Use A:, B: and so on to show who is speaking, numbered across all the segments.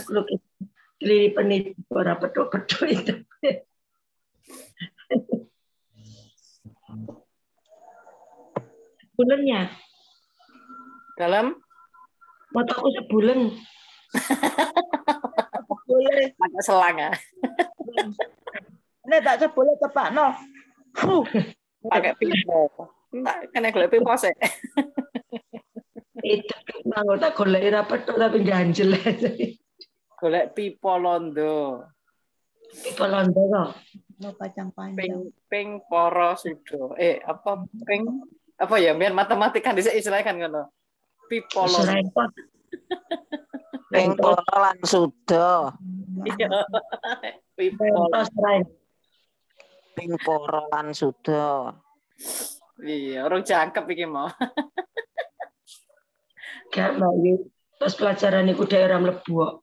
A: kulo kelilipan itu ora pedo-pedo itu. Bulannya
B: Dalam
A: motoku sebulan.
C: Boleh.
B: pakai selang ya.
C: Nek tak boleh tepakno.
B: Pakai pipo. Enggak, kena golek pipo sih.
A: Itu mau tak golek ora pedo tapi ganjel.
B: Golek pipo londo.
A: Pipo londo kok.
C: Mau kacang panjang.
B: Ping poro sudo. Apa ya biar matematika dhisik istilahnya kan ngono. Pipo londo.
A: Repot.
D: Ping poro lan suda.
B: Iya. Pipo.
A: Pentos rai.
D: Ping poro lan suda.
B: Iya, orang jangkep iki mau.
A: Gak mau yuk. Pas pelajaran iku daerah mlebu kok.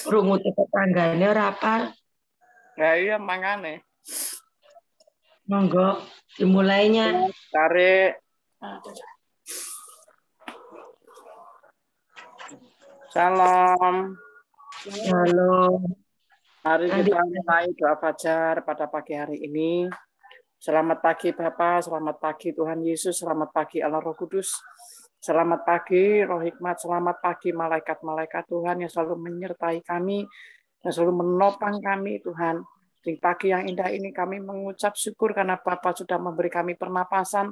A: Rungu tetanggane ora apal.
B: Ya iya mangane.
A: Monggo dimulainya.
B: Tarik. Salam.
A: Halo.
B: Mari kita mulai doa fajar pada pagi hari ini. Selamat pagi Bapak, selamat pagi Tuhan Yesus, selamat pagi Allah Roh Kudus. Selamat pagi Roh Hikmat, selamat pagi malaikat-malaikat Tuhan yang selalu menyertai kami, yang selalu menopang kami Tuhan. Di pagi yang indah ini kami mengucap syukur karena Bapak sudah memberi kami pernapasan,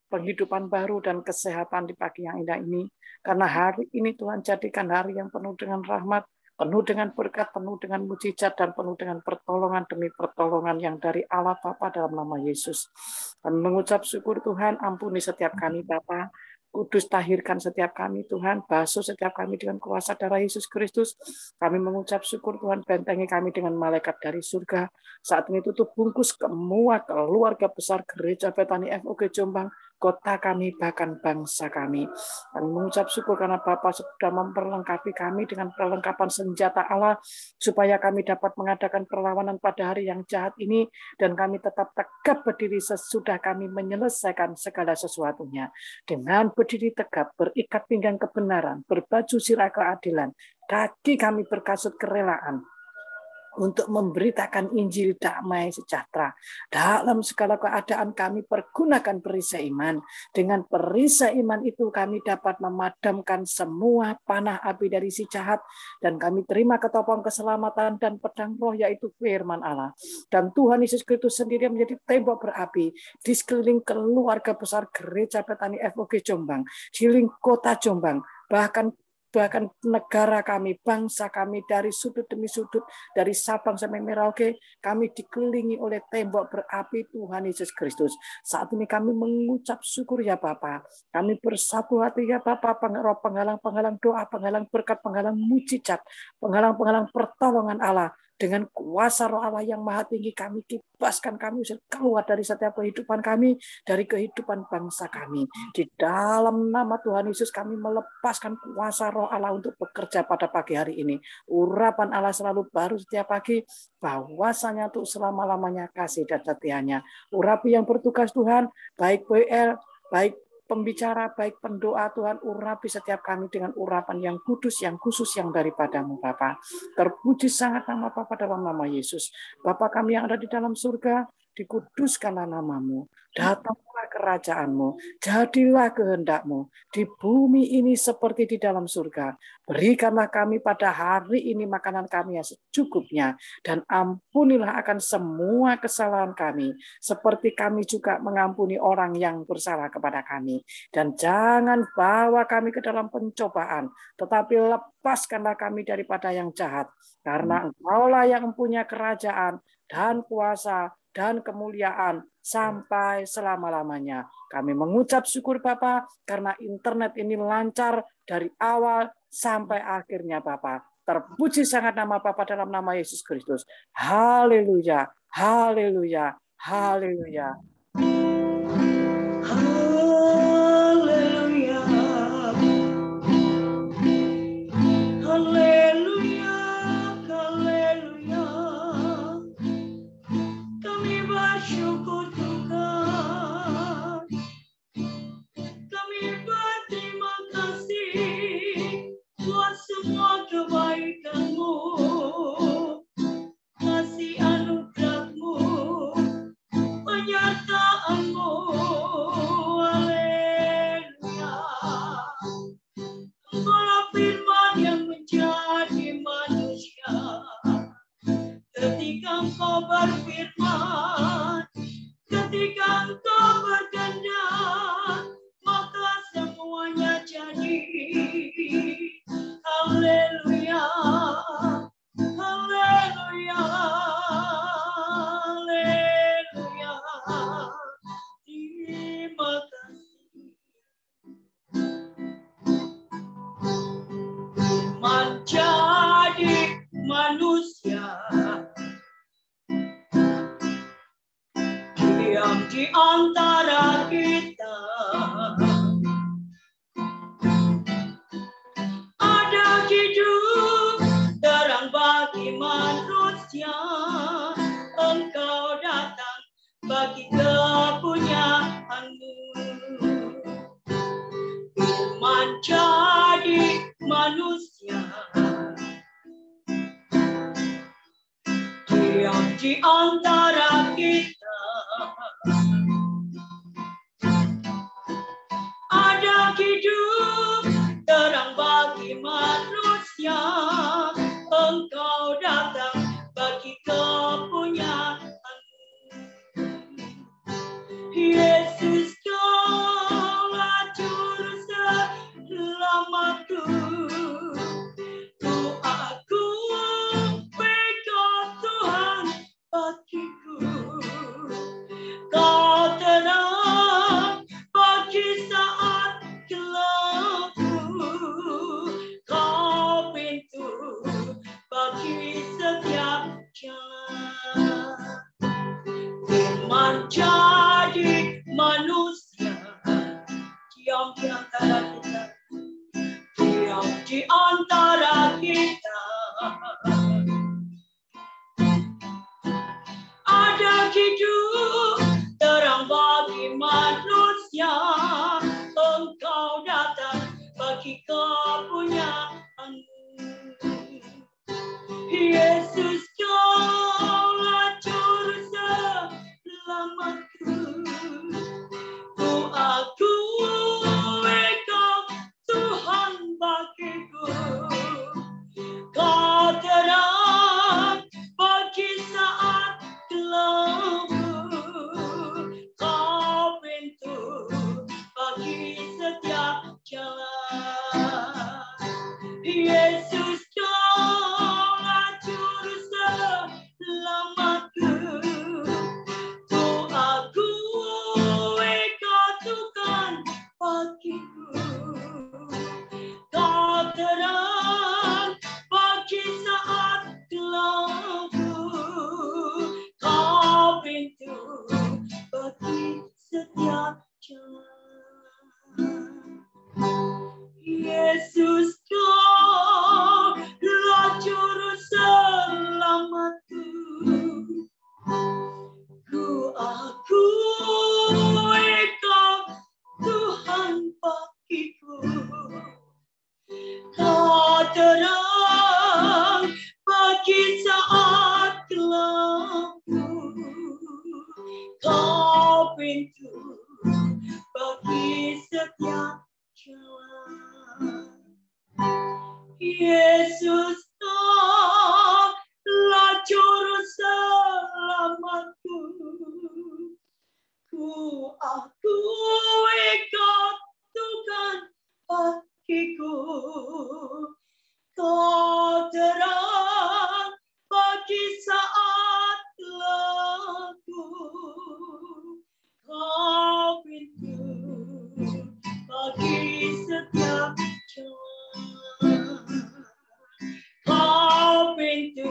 B: penghidupan baru dan kesehatan di pagi yang indah ini. Karena hari ini Tuhan jadikan hari yang penuh dengan rahmat, penuh dengan berkat, penuh dengan mujizat, dan penuh dengan pertolongan demi pertolongan yang dari Allah Bapa dalam nama Yesus. Kami mengucap syukur Tuhan, ampuni setiap kami Bapa. Kudus tahirkan setiap kami Tuhan, basuh setiap kami dengan kuasa darah Yesus Kristus. Kami mengucap syukur Tuhan, bentengi kami dengan malaikat dari surga. Saat ini tutup bungkus semua keluarga besar Gereja Betani FOG Jombang, kota kami, bahkan bangsa kami. Kami mengucap syukur karena Bapa sudah memperlengkapi kami dengan perlengkapan senjata Allah, supaya kami dapat mengadakan perlawanan pada hari yang jahat ini, dan kami tetap tegap berdiri sesudah kami menyelesaikan segala sesuatunya. Dengan berdiri tegap, berikat pinggang kebenaran, berbaju sirah keadilan, kaki kami berkasut kerelaan, untuk memberitakan Injil damai sejahtera. Dalam segala keadaan kami pergunakan perisai iman. Dengan perisai iman itu kami dapat memadamkan semua panah api dari si jahat, dan kami terima ketopong keselamatan dan pedang roh, yaitu firman Allah. Dan Tuhan Yesus Kristus sendiri menjadi tembok berapi di sekeliling keluarga besar Gereja Betani FOG Jombang, sekeliling kota Jombang, bahkan negara kami, bangsa kami, dari sudut demi sudut, dari Sabang sampai Merauke, kami dikelilingi oleh tembok berapi Tuhan Yesus Kristus. Saat ini kami mengucap syukur ya Bapa. Kami bersatu hati ya Bapa, penghalang-penghalang doa, penghalang berkat, penghalang mujizat, penghalang-penghalang pertolongan Allah. Dengan kuasa Roh Allah yang Maha Tinggi, kami kibaskan, kami usir keluar dari setiap kehidupan kami, dari kehidupan bangsa kami. Di dalam nama Tuhan Yesus kami melepaskan kuasa Roh Allah untuk bekerja pada pagi hari ini. Urapan Allah selalu baru setiap pagi, bahwasanya untuk selama-lamanya kasih dan setianya. Urapi yang bertugas Tuhan, baik WL, baik pembicara, baik pendoa Tuhan, urapi setiap kami dengan urapan yang kudus, yang khusus, yang daripadamu Bapa. Terpuji sangat nama Bapa dalam nama Yesus. Bapa kami yang ada di dalam surga, dikuduskanlah namamu. Datanglah kerajaanmu, jadilah kehendakmu di bumi ini seperti di dalam surga. Berikanlah kami pada hari ini makanan kami yang secukupnya, dan ampunilah akan semua kesalahan kami, seperti kami juga mengampuni orang yang bersalah kepada kami. Dan jangan bawa kami ke dalam pencobaan, tetapi lepaskanlah kami daripada yang jahat, karena Engkaulah yang mempunyai kerajaan dan kuasa dan kemuliaan sampai selama-lamanya. Kami mengucap syukur Bapa, karena internet ini lancar dari awal sampai akhirnya Bapa. Terpuji sangat nama Bapa dalam nama Yesus Kristus. Haleluya, haleluya, haleluya.
A: Haleluya. Haleluya. Haleluya. Kami bersyukur Tuhan. Kami berterima
E: berfirman, ketika Engkau berkehendak, maka semuanya jadi. Haleluya, haleluya, haleluya. Terima kasih. Menjadi manusia, diam di antara kita. Ada hidup terang bagi manusia. Engkau datang bagi kepunyaanmu. Menjadi manusia, diam di antara kita. Ada hidup terang bagi manusia. Engkau datang bagi kepunyaanmu. Yesus, Kaulah Juru Selamatku. Ku akui Kau Tuhan bagiku. Kau terang bagi saat gelapku. Kau pintu bagi setiap jalan. Menjadi manusia, diam di antara kita. Diam di antara kita. Ada hidup terang bagi manusia. Engkau datang bagi kepunyaanmu. Yesus, Kaulah Juru Selamatku. Ku akui Kau Tuhan bagiku. Kau terang bagi saat gelapku. Kau pintu bagi setiap jalan. Yesus, Kaulah Juru Selamatku. Ku akui Kau Tuhan bagiku. Kau terang bagi saat gelapku. Kau pintu bagi setiap jalan. Yesus, Kaulah Juru Selamatku. Ku akui Kau Tuhan bagiku. Kau terang bagi saat gelapku. Kau pintu bagi setiap jalan. Yesus, Kaulah Juru Selamatku. Ku akui Kau Tuhan bagiku. Kau terang bagi saat gelapku. Kau pintu bagi setiap jalan. Kau pintu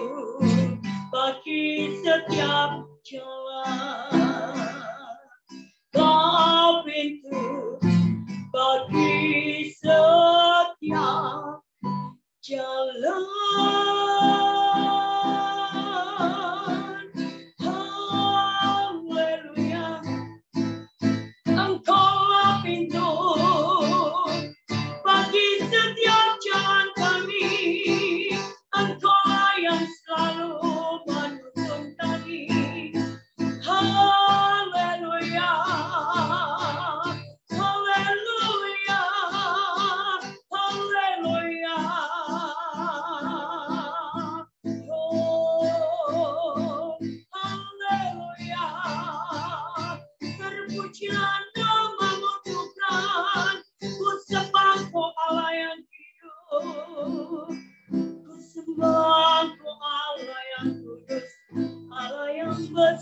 E: bagi setiap jalan. Kau pintu bagi setiap jalan. Haleluya. Engkaulah pintu bagi setiap jalan kami. Engkaulah yang selalu menuntun kami. Haleluya.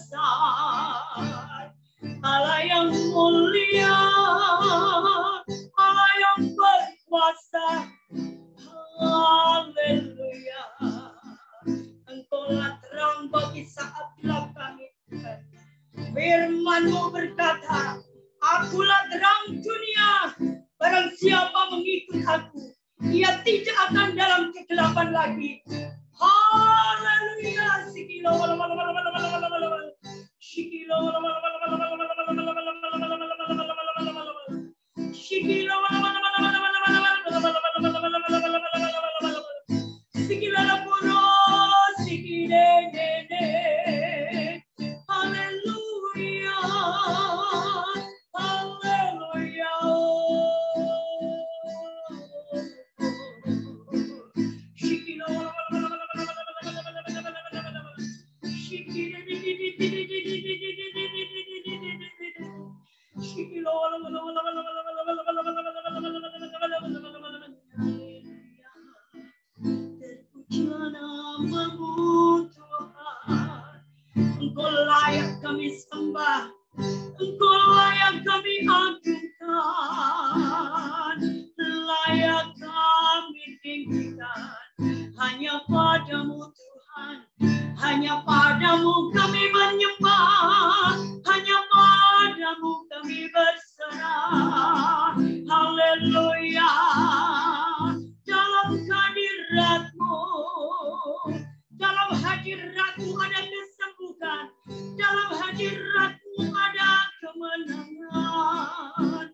E: besar, Allah yang mulia, Allah yang berkuasa. Haleluya. Engkaulah terang bagi saat gelap kami. Firman-Mu berkata, akulah terang dunia. Barang siapa mengikut aku, ia tidak akan dalam kegelapan lagi. Haleluya. Sikilo. Terpujilah nama-Mu Tuhan. Engkau layak kami sembah, Engkau layak kami agungkan, layak kami tinggikan. Hanya padamu Tuhan, hanya padamu kami menyembah, hanya padamu kami berserah. Haleluya. Dalam hadirat-Mu, dalam hadirat-Mu ada kesembuhan, dalam hadirat-Mu ada kemenangan.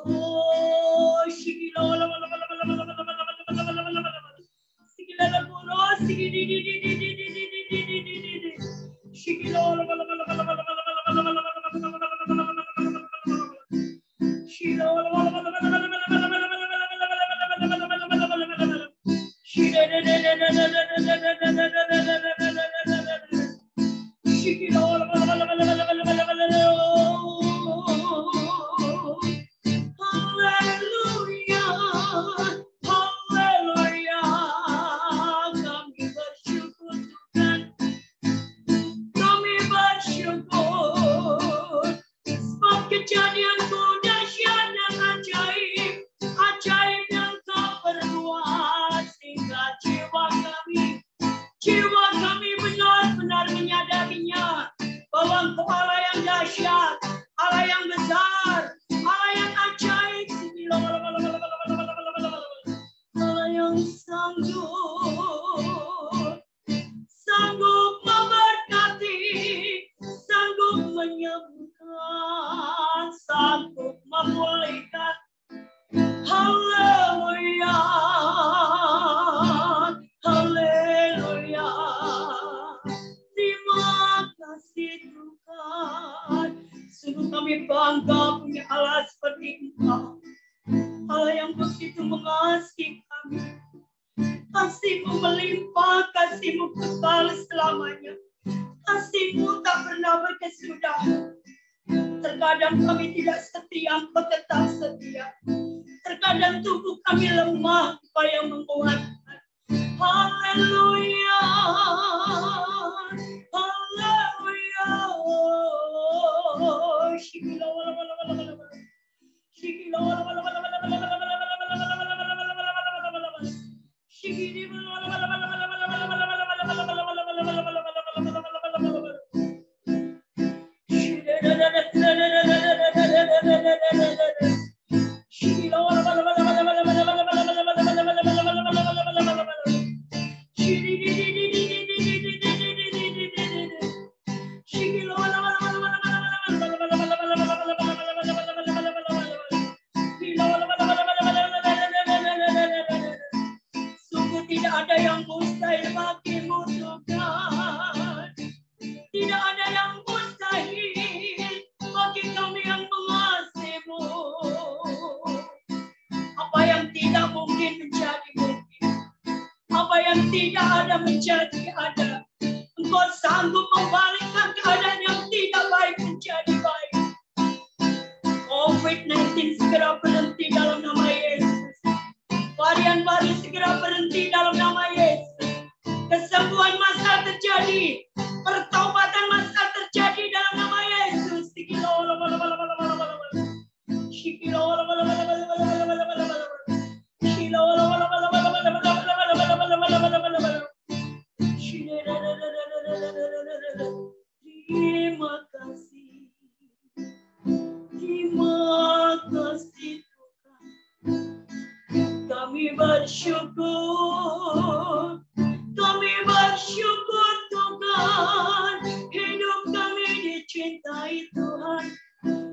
E: Oh, shikilo, Terkadang kami tidak setia, Engkau tetap setia. Terkadang tubuh kami lemah, Engkau yang menguatkan. Haleluya, haleluya. Sungguh tidak ada yang mustahil bagimu Tuhan. Tidak ada yang mustahil bagi kami yang mengasihi-Mu. Apa yang tidak mungkin menjadi mungkin. Apa yang tidak ada menjadi ada. Engkau sanggup membalikkan keadaan yang tidak baik menjadi baik. COVID-19 segera berhenti dalam nama Yesus. Varian baru segera berhenti dalam nama Yesus. Kesembuhan massal terjadi. Pertobatan massal terjadi dicintai Tuhan.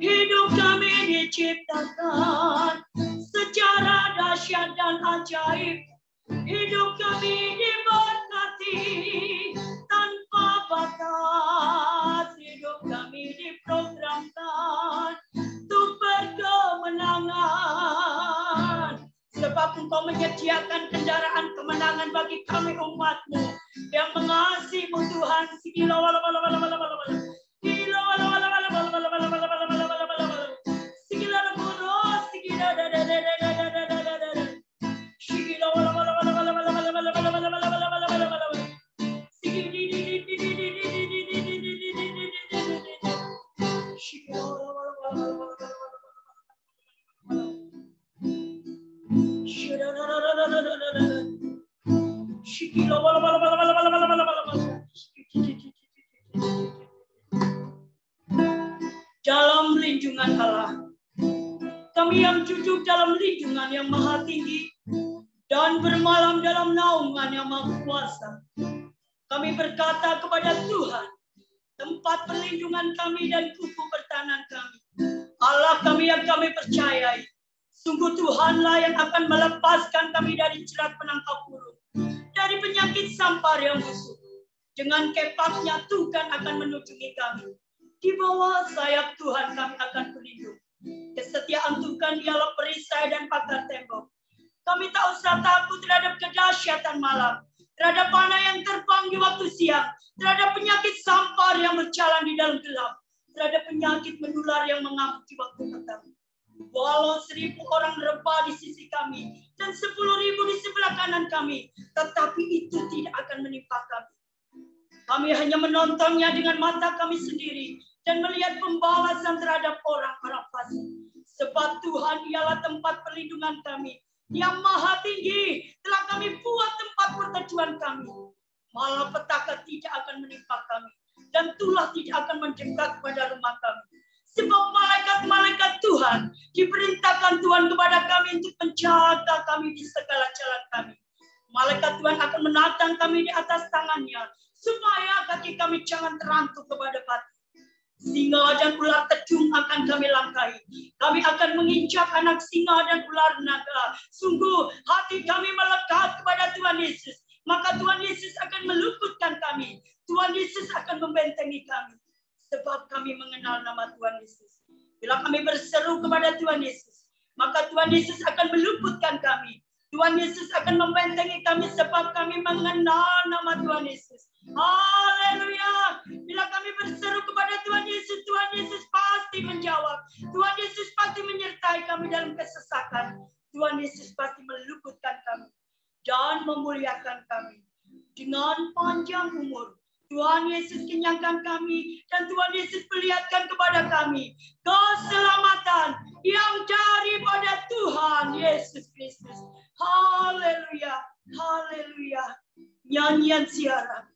E: Hidup kami diciptakan secara dahsyat dan ajaib. Hidup kami diberkati tanpa batas. Hidup kami diprogramkan untuk berkemenangan. Sebab Engkau menyediakan kendaraan kemenangan bagi kami umat-Mu yang mengasihi-Mu Tuhan. Dalam lindungan Allah, kami yang duduk dalam lindungan yang maha tinggi dan bermalam dalam naungan yang maha kuasa, kami berkata kepada Tuhan, tempat perlindungan kami dan kuku pertahanan kami, Allah kami yang kami percayai, sungguh Tuhanlah yang akan melepaskan kami dari jerat penangkap burung, dari penyakit sampar yang busuk. Dengan kepaknya Tuhan akan menunjungi kami. Di bawah sayap Tuhan kami akan berlindung. Kesetiaan Tuhan ialah perisai dan pagar tembok. Kami tak usah takut terhadap kedahsyatan malam, terhadap panah yang terbang di waktu siang, terhadap penyakit sampar yang berjalan di dalam gelap, terhadap penyakit menular yang mengamuk di waktu petang. Walau 1.000 orang rebah di sisi kami dan 10.000 di sebelah kanan kami, tetapi itu tidak akan menimpa kami. Kami hanya menontonnya dengan mata kami sendiri dan melihat pembalasan terhadap orang-orang fasik. Sebab Tuhan ialah tempat perlindungan kami yang maha tinggi, telah kami buat tempat perteduhan kami. Malapetaka tidak akan menimpa kami dan tulah tidak akan mendekat pada rumah kami. Sebab malaikat-malaikat Tuhan diperintahkan Tuhan kepada kami untuk menjaga kami di segala jalan kami. Malaikat Tuhan akan menatang kami di atas tangannya, supaya kaki kami jangan terantuk kepada batu. Singa dan ular tedung akan kami langkahi. Kami akan menginjak anak singa dan ular naga. Sungguh hati kami melekat kepada Tuhan Yesus. Maka Tuhan Yesus akan meluputkan kami. Tuhan Yesus akan membentengi kami. Sebab kami mengenal nama Tuhan Yesus. Bila kami berseru kepada Tuhan Yesus, maka Tuhan Yesus akan meluputkan kami. Tuhan Yesus akan membentengi kami sebab kami mengenal nama Tuhan Yesus. Haleluya. Bila kami berseru kepada Tuhan Yesus pasti menjawab. Tuhan Yesus pasti menyertai kami dalam kesesakan. Tuhan Yesus pasti meluputkan kami dan memuliakan kami. Dengan panjang umur, Tuhan Yesus kenyangkan kami dan Tuhan Yesus perlihatkan kepada kami keselamatan yang daripada Tuhan Yesus Kristus. Haleluya, haleluya. Nyanyian siaran.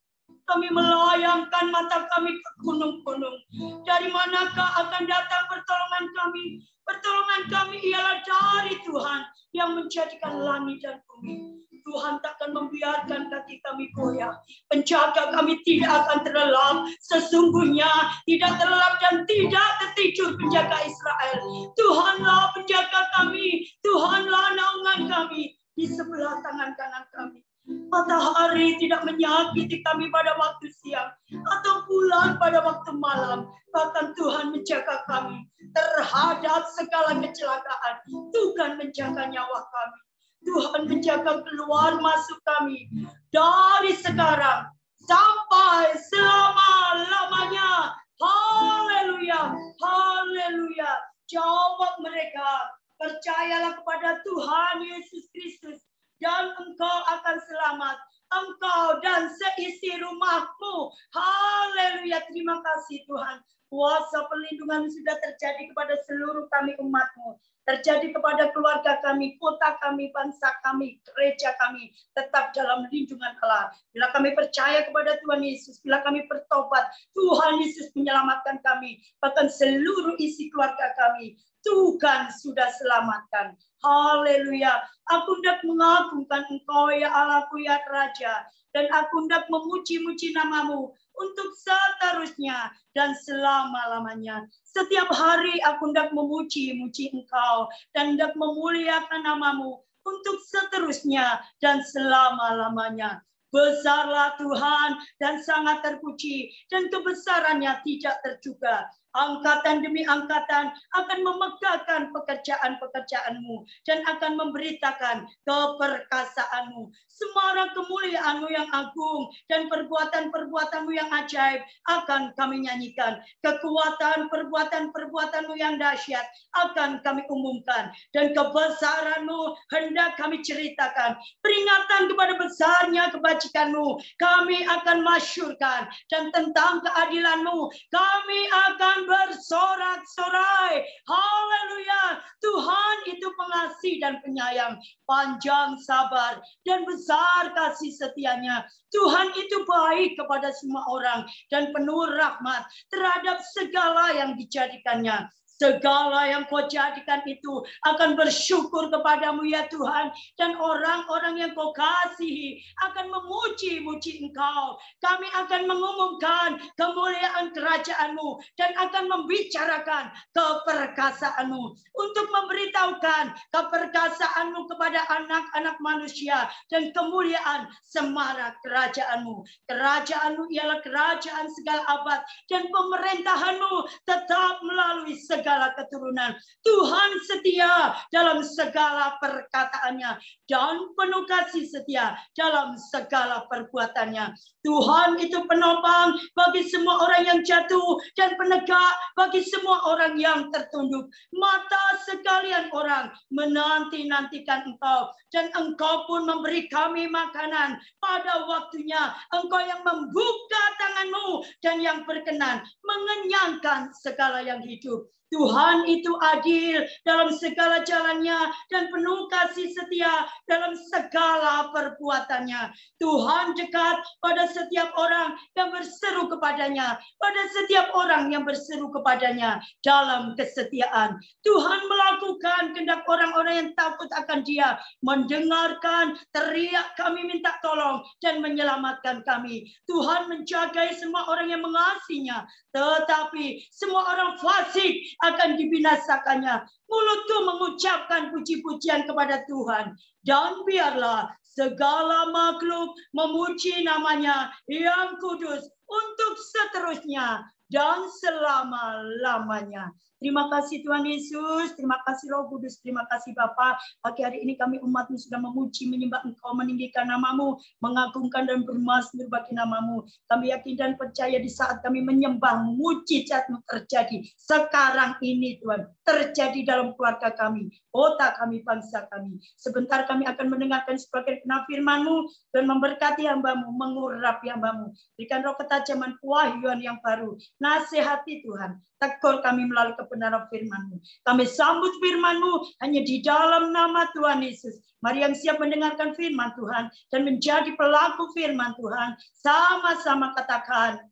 E: Kami melayangkan mata kami ke gunung-gunung. Dari manakah akan datang pertolongan kami? Pertolongan kami ialah dari Tuhan yang menjadikan langit dan bumi. Tuhan takkan membiarkan kaki kami goyah. Penjaga kami tidak akan terlelap. Sesungguhnya tidak terlelap dan tidak tertidur penjaga Israel. Tuhanlah penjaga kami. Tuhanlah naungan kami di sebelah tangan kanan kami. Matahari tidak menyakiti kami pada waktu siang atau bulan pada waktu malam. Bahkan Tuhan menjaga kami terhadap segala kecelakaan. Tuhan menjaga nyawa kami. Tuhan menjaga keluar masuk kami dari sekarang sampai selama-lamanya. Haleluya, haleluya. Jawab mereka, percayalah kepada Tuhan Yesus Kristus dan engkau akan selamat. Engkau dan seisi rumahmu. Haleluya, terima kasih Tuhan. Kuasa perlindungan sudah terjadi kepada seluruh kami umat-Mu. Terjadi kepada keluarga kami, kota kami, bangsa kami, gereja kami. Tetap dalam lindungan Allah. Bila kami percaya kepada Tuhan Yesus, bila kami bertobat, Tuhan Yesus menyelamatkan kami. Bahkan seluruh isi keluarga kami, Tuhan sudah selamatkan. Haleluya. Aku hendak mengagungkan Engkau ya Allahku ya Raja. Dan aku hendak memuji-muji namamu. untuk seterusnya dan selama-lamanya. Setiap hari aku hendak memuji-muji Engkau dan hendak memuliakan nama-Mu untuk seterusnya dan selama-lamanya. Besarlah Tuhan dan sangat terpuji, dan kebesarannya tidak terduga. Angkatan demi angkatan akan memegahkan pekerjaan-pekerjaan-Mu dan akan memberitakan keperkasaan-Mu. Semua kemuliaan-Mu yang agung dan perbuatan-perbuatan-Mu yang ajaib akan kami nyanyikan. Kekuatan perbuatan-perbuatan-Mu yang dahsyat akan kami umumkan, dan kebesaran-Mu hendak kami ceritakan. Peringatan kepada besarnya kebajikan-Mu kami akan masyurkan, dan tentang keadilan-Mu kami akan bersorak-sorai. Haleluya. Tuhan itu pengasih dan penyayang, panjang sabar dan besar kasih setianya. Tuhan itu baik kepada semua orang dan penuh rahmat terhadap segala yang dijadikannya. Segala yang Kau jadikan itu akan bersyukur kepadamu ya Tuhan. Dan orang-orang yang Kau kasihi akan memuji-muji Engkau. Kami akan mengumumkan kemuliaan kerajaan-Mu dan akan membicarakan keperkasaan-Mu. Untuk memberitahukan keperkasaan-Mu kepada anak-anak manusia dan kemuliaan semarak kerajaan-Mu. Kerajaan-Mu ialah kerajaan segala abad, dan pemerintahan-Mu tetap melalui segala keturunan. Tuhan setia dalam segala perkataannya dan penuh kasih setia dalam segala perbuatannya. Tuhan itu penopang bagi semua orang yang jatuh dan penegak bagi semua orang yang tertunduk. Mata sekalian orang menanti-nantikan Engkau, dan Engkau pun memberi kami makanan pada waktunya. Engkau yang membuka tangan-Mu dan yang berkenan mengenyangkan segala yang hidup. Tuhan itu adil dalam segala jalannya dan penuh kasih setia dalam segala perbuatannya. Tuhan dekat pada setiap orang yang berseru kepadanya, pada setiap orang yang berseru kepadanya dalam kesetiaan. Tuhan melakukan kehendak orang-orang yang takut akan Dia, mendengarkan teriak kami minta tolong dan menyelamatkan kami. Tuhan menjagai semua orang yang mengasihinya, tetapi semua orang fasik akan dibinasakannya. Mulutku mengucapkan puji-pujian kepada Tuhan, dan biarlah segala makhluk memuji namanya yang kudus untuk seterusnya dan selama-lamanya. Terima kasih Tuhan Yesus, terima kasih Roh Kudus, terima kasih Bapa. Pagi hari ini kami umat-Mu sudah memuji, menyembah Engkau, meninggikan nama-Mu, mengagungkan dan bermazmur bagi nama-Mu. Kami yakin dan percaya di saat kami menyembah, mujizat-Mu terjadi sekarang ini Tuhan, terjadi dalam keluarga kami, kota kami, bangsa kami. Sebentar kami akan mendengarkan sebagian firman-Mu dan memberkati hamba-Mu, mengurapi hamba-Mu. Berikan roh ketajaman, kewahyuan yang baru, nasihati Tuhan, tegur kami melalui kebenaran firman-Mu. Kami sambut firman-Mu hanya di dalam nama Tuhan Yesus. Mari yang siap mendengarkan firman Tuhan dan menjadi pelaku firman Tuhan, sama-sama katakan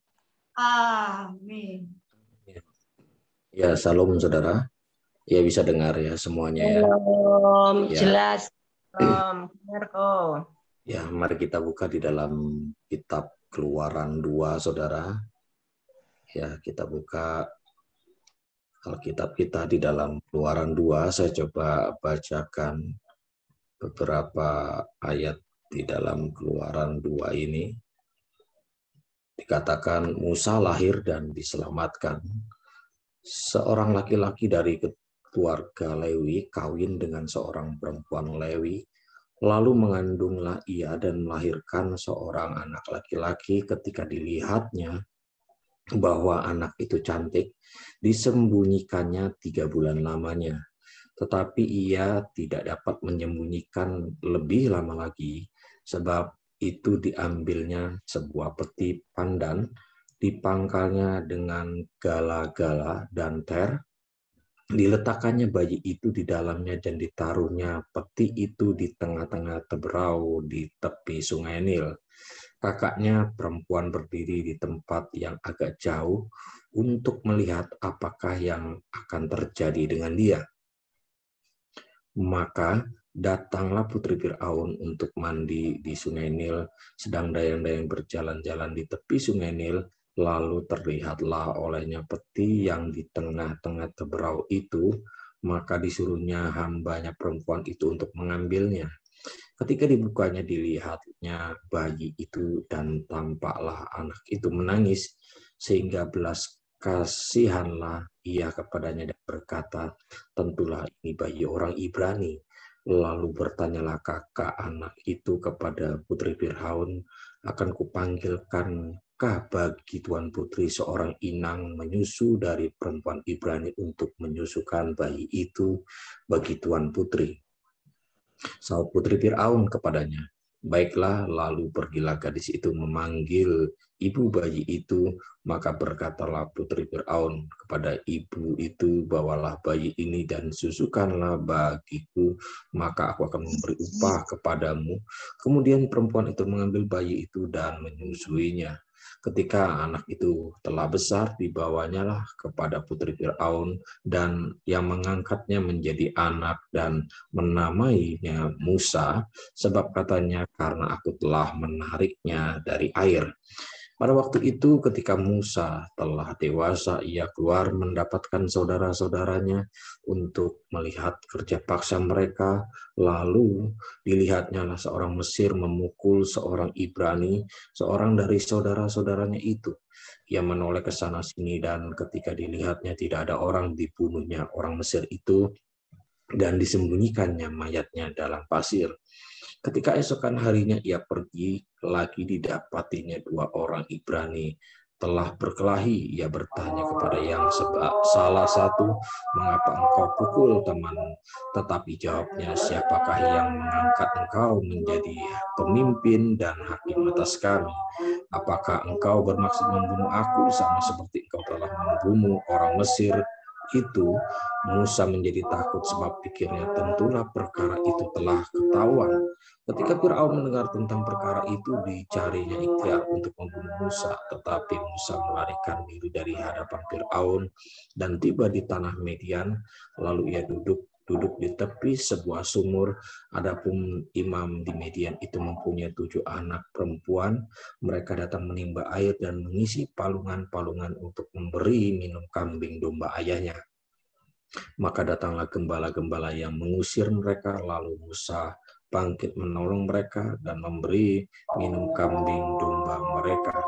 E: amin.
F: Ya, salam saudara. Ya, bisa dengar ya semuanya ya. Ya.
A: Jelas. Benar kok.
F: Ya, mari kita buka di dalam kitab Keluaran 2, saudara. Ya, kita buka Alkitab kita di dalam Keluaran 2. Saya coba bacakan beberapa ayat di dalam Keluaran 2 ini. Dikatakan Musa lahir dan diselamatkan. Seorang laki-laki dari keluarga Lewi kawin dengan seorang perempuan Lewi, lalu mengandunglah ia dan melahirkan seorang anak laki-laki. Ketika dilihatnya bahwa anak itu cantik, disembunyikannya 3 bulan lamanya. Tetapi ia tidak dapat menyembunyikan lebih lama lagi, sebab itu diambilnya sebuah peti pandan, dipangkalnya dengan gala-gala dan ter, diletakkannya bayi itu di dalamnya dan ditaruhnya peti itu di tengah-tengah teberau di tepi sungai Nil. Kakaknya perempuan berdiri di tempat yang agak jauh untuk melihat apakah yang akan terjadi dengan dia. Maka Datanglah putri Fir'aun untuk mandi di sungai Nil, sedang dayang-dayang berjalan-jalan di tepi sungai Nil, lalu terlihatlah olehnya peti yang di tengah-tengah teberau itu, maka disuruhnya hambanya perempuan itu untuk mengambilnya. Ketika dibukanya, dilihatnya bayi itu, dan tampaklah anak itu menangis, sehingga belas kasihanlah ia kepadanya dan berkata, tentulah ini bayi orang Ibrani. Lalu bertanyalah kakak anak itu kepada putri Fir'aun, akan kupanggilkankah bagi tuan putri seorang inang menyusu dari perempuan Ibrani untuk menyusukan bayi itu bagi tuan putri? Sahut putri Fir'aun kepadanya, baiklah, lalu pergilah gadis itu memanggil ibu bayi itu, maka berkatalah putri Fir'aun kepada ibu itu, bawalah bayi ini dan susukanlah bagiku, maka aku akan memberi upah kepadamu. Kemudian perempuan itu mengambil bayi itu dan menyusuinya. Ketika anak itu telah besar, dibawanyalah kepada putri Fir'aun, dan yang mengangkatnya menjadi anak dan menamainya Musa, sebab katanya, karena aku telah menariknya dari air. Pada waktu itu ketika Musa telah dewasa, ia keluar mendapatkan saudara-saudaranya untuk melihat kerja paksa mereka. Lalu dilihatnyalah seorang Mesir memukul seorang Ibrani, seorang dari saudara-saudaranya itu. Ia menoleh ke sana sini, dan ketika dilihatnya tidak ada orang, dibunuhnya orang Mesir itu dan disembunyikannya mayatnya dalam pasir. Ketika esokan harinya ia pergi, lagi didapatinya dua orang Ibrani telah berkelahi. Ia bertanya kepada yang salah satu, mengapa engkau pukul temanmu? Tetapi jawabnya, siapakah yang mengangkat engkau menjadi pemimpin dan hakim atas kami? Apakah engkau bermaksud membunuh aku sama seperti engkau telah membunuh orang Mesir itu? Musa menjadi takut, sebab pikirnya, tentulah perkara itu telah ketahuan. Ketika Fir'aun mendengar tentang perkara itu, dicarinya ikhtiar untuk membunuh Musa, tetapi Musa melarikan diri dari hadapan Fir'aun dan tiba di tanah Median. Lalu ia duduk di tepi sebuah sumur. Adapun imam di Median itu mempunyai 7 anak perempuan. Mereka datang menimba air dan mengisi palungan-palungan untuk memberi minum kambing domba ayahnya. Maka datanglah gembala-gembala yang mengusir mereka, lalu Musa bangkit menolong mereka dan memberi minum kambing domba mereka.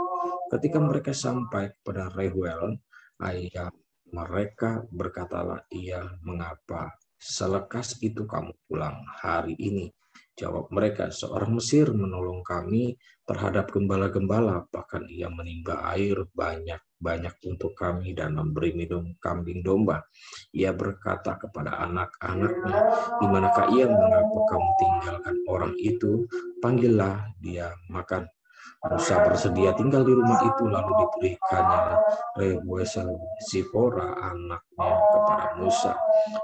F: Ketika mereka sampai kepada Reuel, ayah mereka, berkatalah ia, mengapa selekas itu kamu pulang hari ini? Jawab mereka, seorang Mesir menolong kami terhadap gembala-gembala, bahkan ia menimba air banyak untuk kami dan memberi minum kambing domba. Ia berkata kepada anak-anaknya, di manakah ia? Mengapa kamu tinggalkan orang itu? Panggillah dia makan. Musa bersedia tinggal di rumah itu, lalu diberikannya Reuel Zipora anaknya kepada Musa.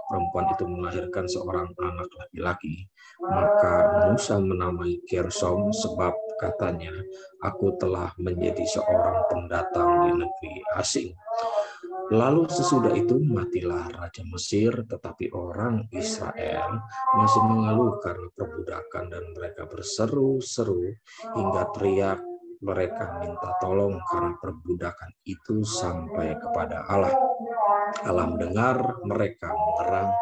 F: Perempuan itu melahirkan seorang anak laki-laki. Maka Musa menamai Gersom, sebab katanya, aku telah menjadi seorang pendatang di negeri asing. Lalu sesudah itu matilah Raja Mesir, tetapi orang Israel masih mengeluh karena perbudakan, dan mereka berseru-seru hingga teriak. Mereka minta tolong karena perbudakan itu sampai kepada Allah. Allah mendengar mereka mengerang,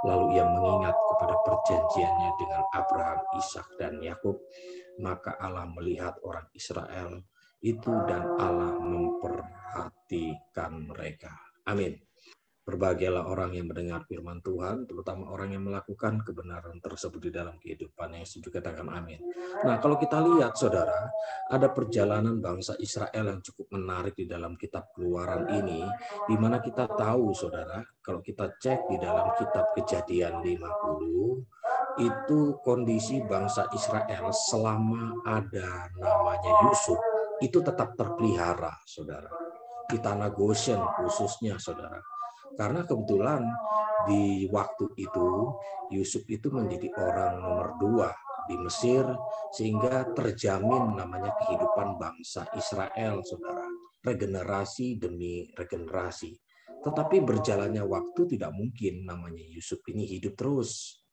F: lalu ia mengingat kepada perjanjiannya dengan Abraham, Ishak, dan Yakub. Maka Allah melihat orang Israel itu dan Allah memperhatikan mereka. Amin. Berbahagialah orang yang mendengar firman Tuhan, terutama orang yang melakukan kebenaran tersebut di dalam kehidupannya. Yang setuju katakan amin. Nah, kalau kita lihat, saudara, ada perjalanan bangsa Israel yang cukup menarik di dalam kitab Keluaran ini, di mana kita tahu, saudara, kalau kita cek di dalam kitab Kejadian 50, itu kondisi bangsa Israel selama ada namanya Yusuf, itu tetap terpelihara, saudara. Di tanah Goshen khususnya, saudara. Karena kebetulan di waktu itu Yusuf itu menjadi orang nomor 2 di Mesir, sehingga terjamin namanya kehidupan bangsa Israel, saudara. Regenerasi demi regenerasi. Tetapi berjalannya waktu tidak mungkin namanya Yusuf ini hidup terus.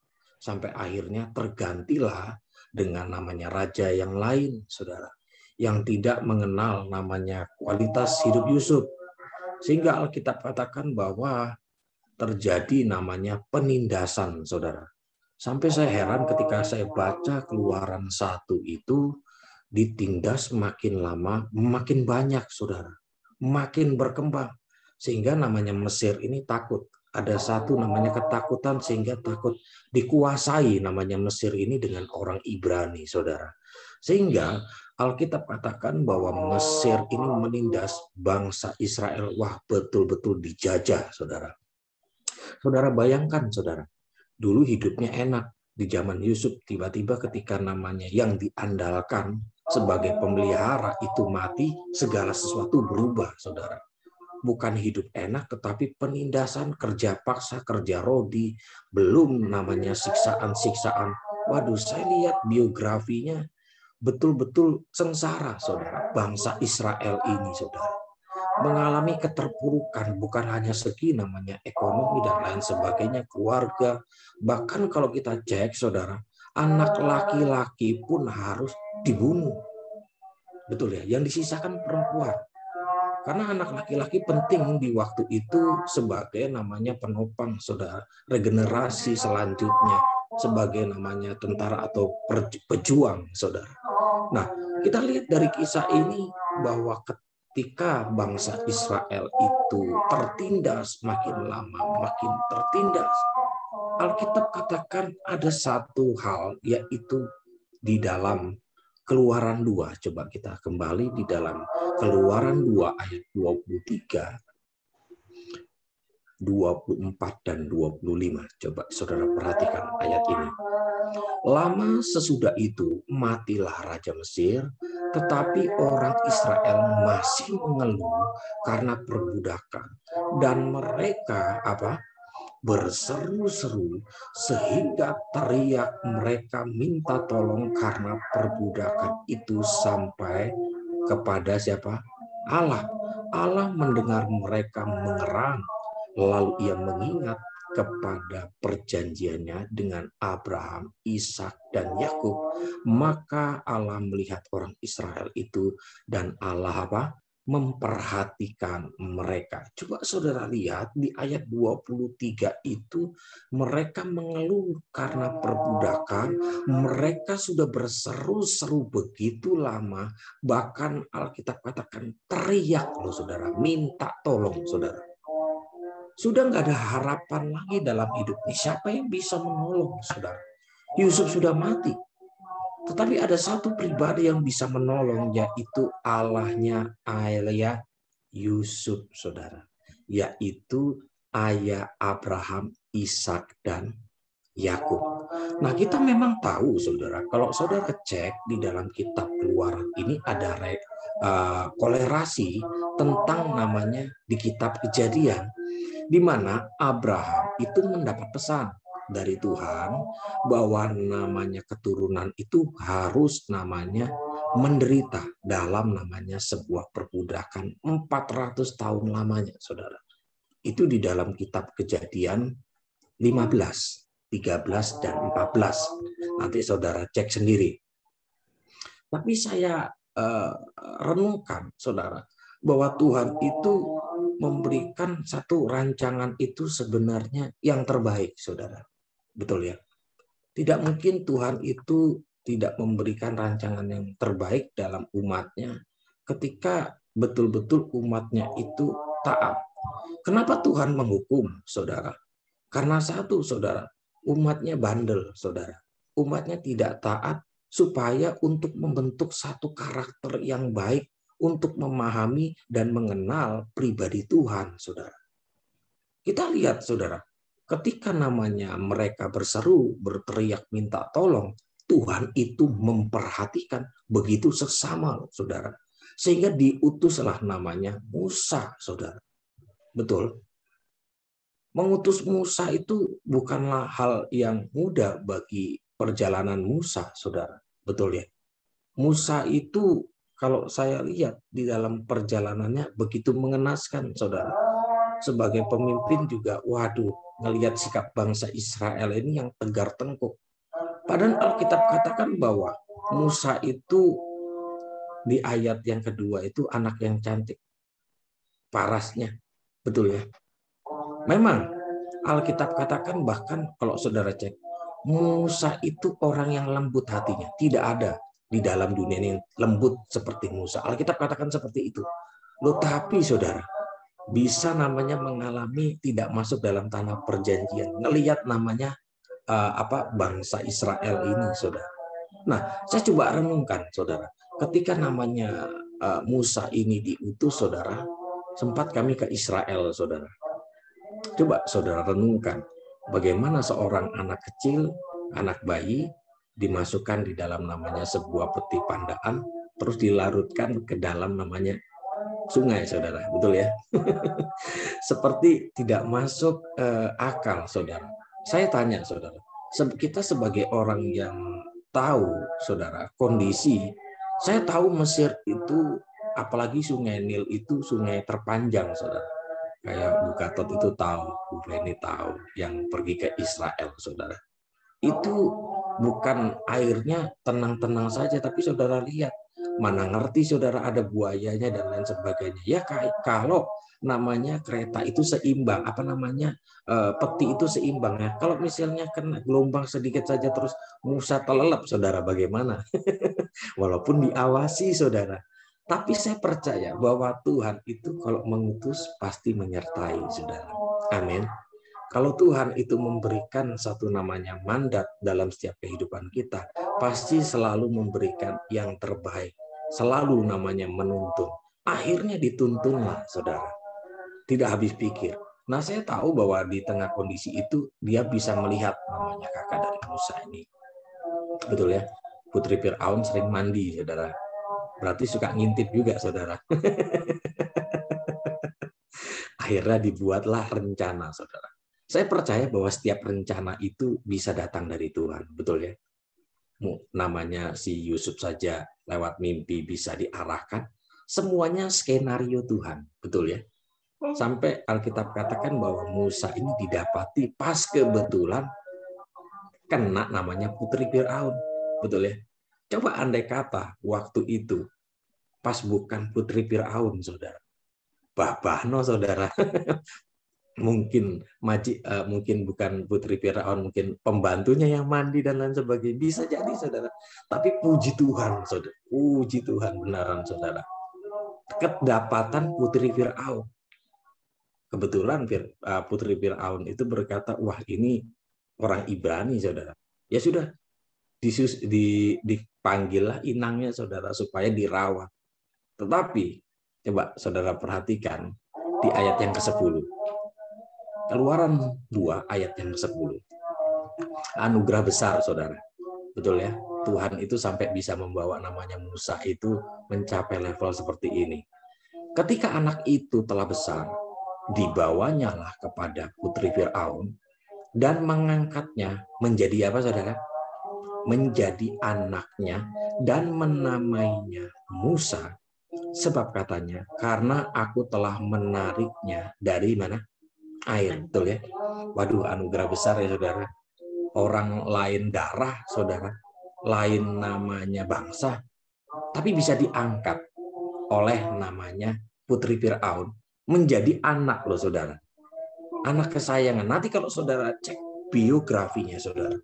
F: Sampai akhirnya tergantilah dengan namanya raja yang lain, saudara, yang tidak mengenal namanya kualitas hidup Yusuf. Sehingga Alkitab katakan bahwa terjadi namanya penindasan, saudara. Sampai saya heran ketika saya baca Keluaran 1 itu, ditindas makin lama, makin banyak, saudara. Makin berkembang. Sehingga namanya Mesir ini takut. Ada satu namanya ketakutan sehingga takut dikuasai namanya Mesir ini dengan orang Ibrani, saudara. Sehingga Alkitab katakan bahwa Mesir ini menindas bangsa Israel. Wah, betul-betul dijajah, saudara. Saudara bayangkan, saudara. Dulu hidupnya enak. Di zaman Yusuf, tiba-tiba ketika namanya yang diandalkan sebagai pemelihara itu mati, segala sesuatu berubah, saudara. Bukan hidup enak, tetapi penindasan, kerja paksa, kerja rodi, belum namanya siksaan-siksaan. Waduh, saya lihat biografinya betul-betul sengsara, saudara. Bangsa Israel ini, saudara, mengalami keterpurukan, bukan hanya segi namanya ekonomi dan lain sebagainya, keluarga. Bahkan kalau kita cek, saudara, anak laki-laki pun harus dibunuh. Betul ya, yang disisakan perempuan. Karena anak laki-laki penting di waktu itu sebagai namanya penopang, saudara, regenerasi selanjutnya, sebagai namanya tentara atau pejuang, saudara. Nah, kita lihat dari kisah ini bahwa ketika bangsa Israel itu tertindas, makin lama makin tertindas, Alkitab katakan ada satu hal, yaitu di dalam Keluaran 2, coba kita kembali di dalam Keluaran 2 ayat 23, 24 dan 25. Coba saudara perhatikan ayat ini. Lama sesudah itu matilah Raja Mesir, tetapi orang Israel masih mengeluh karena perbudakan. Dan mereka berseru-seru sehingga teriak mereka minta tolong karena perbudakan itu sampai kepada siapa? Allah. Allah mendengar mereka mengerang, lalu ia mengingat kepada perjanjiannya dengan Abraham, Ishak, dan Yakub. Maka Allah melihat orang Israel itu dan Allah memperhatikan mereka. Coba saudara lihat di ayat 23 itu, mereka mengeluh karena perbudakan, mereka sudah berseru-seru begitu lama, bahkan Alkitab katakan teriak loh saudara, minta tolong saudara. Sudah nggak ada harapan lagi dalam hidup ini. Siapa yang bisa menolong saudara? Yusuf sudah mati. Tetapi ada satu pribadi yang bisa menolong, yaitu Allahnya ayah Yusuf, saudara. Yaitu ayah Abraham, Ishak, dan Yakub. Nah, kita memang tahu, saudara, kalau saudara cek di dalam kitab Keluaran ini ada kolerasi tentang namanya di kitab Kejadian, di mana Abraham itu mendapat pesan dari Tuhan bahwa namanya keturunan itu harus namanya menderita dalam namanya sebuah perbudakan 400 tahun lamanya, saudara. Itu di dalam kitab Kejadian 15, 13, dan 14. Nanti saudara cek sendiri. Tapi saya renungkan, saudara, bahwa Tuhan itu memberikan satu rancangan itu sebenarnya yang terbaik, saudara. Betul ya? Tidak mungkin Tuhan itu tidak memberikan rancangan yang terbaik dalam umatnya ketika betul-betul umatnya itu taat. Kenapa Tuhan menghukum, saudara? Karena satu, saudara, umatnya bandel, saudara. Umatnya tidak taat supaya untuk membentuk satu karakter yang baik untuk memahami dan mengenal pribadi Tuhan, saudara. Kita lihat, saudara, ketika namanya mereka berseru, berteriak minta tolong, Tuhan itu memperhatikan begitu seksama, saudara. Sehingga diutuslah namanya Musa, saudara. Betul. Mengutus Musa itu bukanlah hal yang mudah bagi perjalanan Musa, saudara. Betul ya? Musa itu kalau saya lihat di dalam perjalanannya begitu mengenaskan, saudara. sebagai pemimpin juga, waduh, ngelihat sikap bangsa Israel ini yang tegar tengkuk. Padahal Alkitab katakan bahwa Musa itu di ayat yang kedua itu anak yang cantik. Parasnya. Betul ya? Memang Alkitab katakan bahkan kalau saudara cek, Musa itu orang yang lembut hatinya. Tidak ada di dalam dunia ini lembut seperti Musa. Alkitab katakan seperti itu. Loh, tapi saudara, bisa namanya mengalami tidak masuk dalam tanah perjanjian. Ngelihat namanya bangsa Israel ini, saudara. Nah, saya coba renungkan, saudara. Ketika namanya Musa ini diutus, saudara, sempat kami ke Israel, saudara. Coba saudara renungkan, bagaimana seorang anak kecil, anak bayi, dimasukkan di dalam namanya sebuah peti pandaan, terus dilarutkan ke dalam namanya sungai, saudara. Betul ya? Seperti tidak masuk akal, saudara. Saya tanya, saudara, kita sebagai orang yang tahu, saudara, kondisi, saya tahu Mesir itu, apalagi sungai Nil itu sungai terpanjang, saudara. Kayak Bu Gatot itu tahu, Bu Reni tahu, yang pergi ke Israel, saudara. Itu bukan airnya tenang-tenang saja, tapi saudara lihat, mana ngerti saudara ada buayanya dan lain sebagainya. Ya kalau namanya kereta itu seimbang, peti itu seimbang ya. Kalau misalnya kena gelombang sedikit saja terus Musa telelap, saudara, bagaimana? Walaupun diawasi, saudara. Tapi saya percaya bahwa Tuhan itu kalau mengutus pasti menyertai, saudara. Amin. Kalau Tuhan itu memberikan satu namanya mandat dalam setiap kehidupan kita, pasti selalu memberikan yang terbaik. Selalu namanya menuntun. Akhirnya dituntunlah, saudara. Tidak habis pikir. Nah, saya tahu bahwa di tengah kondisi itu, dia bisa melihat namanya kakak dari Musa ini. Betul ya? Putri Fir'aun sering mandi, saudara. Berarti suka ngintip juga, saudara. Akhirnya dibuatlah rencana, saudara. Saya percaya bahwa setiap rencana itu bisa datang dari Tuhan, betul ya? Namanya si Yusuf saja lewat mimpi bisa diarahkan. Semuanya skenario Tuhan, betul ya? Sampai Alkitab katakan bahwa Musa ini didapati pas kebetulan kena namanya Putri Fir'aun, betul ya? Coba andai kata waktu itu pas bukan Putri Fir'aun, saudara. Babahno, saudara. mungkin bukan Putri Fir'aun, mungkin pembantunya yang mandi dan lain sebagainya. Bisa jadi, saudara. Tapi puji Tuhan, saudara. Puji Tuhan benaran, saudara. Kedapatan Putri Fir'aun. Kebetulan Putri Fir'aun itu berkata, wah ini orang Ibrani, saudara. Ya sudah, dipanggillah inangnya, saudara, supaya dirawat. Tetapi, coba saudara perhatikan di ayat yang ke-10. Keluaran 2 ayat yang ke-10. Anugerah besar, saudara. Betul ya? Tuhan itu sampai bisa membawa namanya Musa itu mencapai level seperti ini. Ketika anak itu telah besar, dibawanyalah kepada Putri Fir'aun dan mengangkatnya menjadi apa, saudara? Menjadi anaknya dan menamainya Musa. Sebab katanya, karena aku telah menariknya dari mana? Air, betul ya? Waduh, anugerah besar ya, saudara. Orang lain darah, saudara. Lain namanya bangsa. Tapi bisa diangkat oleh namanya Putri Fir'aun. Menjadi anak loh, saudara. Anak kesayangan. Nanti kalau saudara cek biografinya, saudara.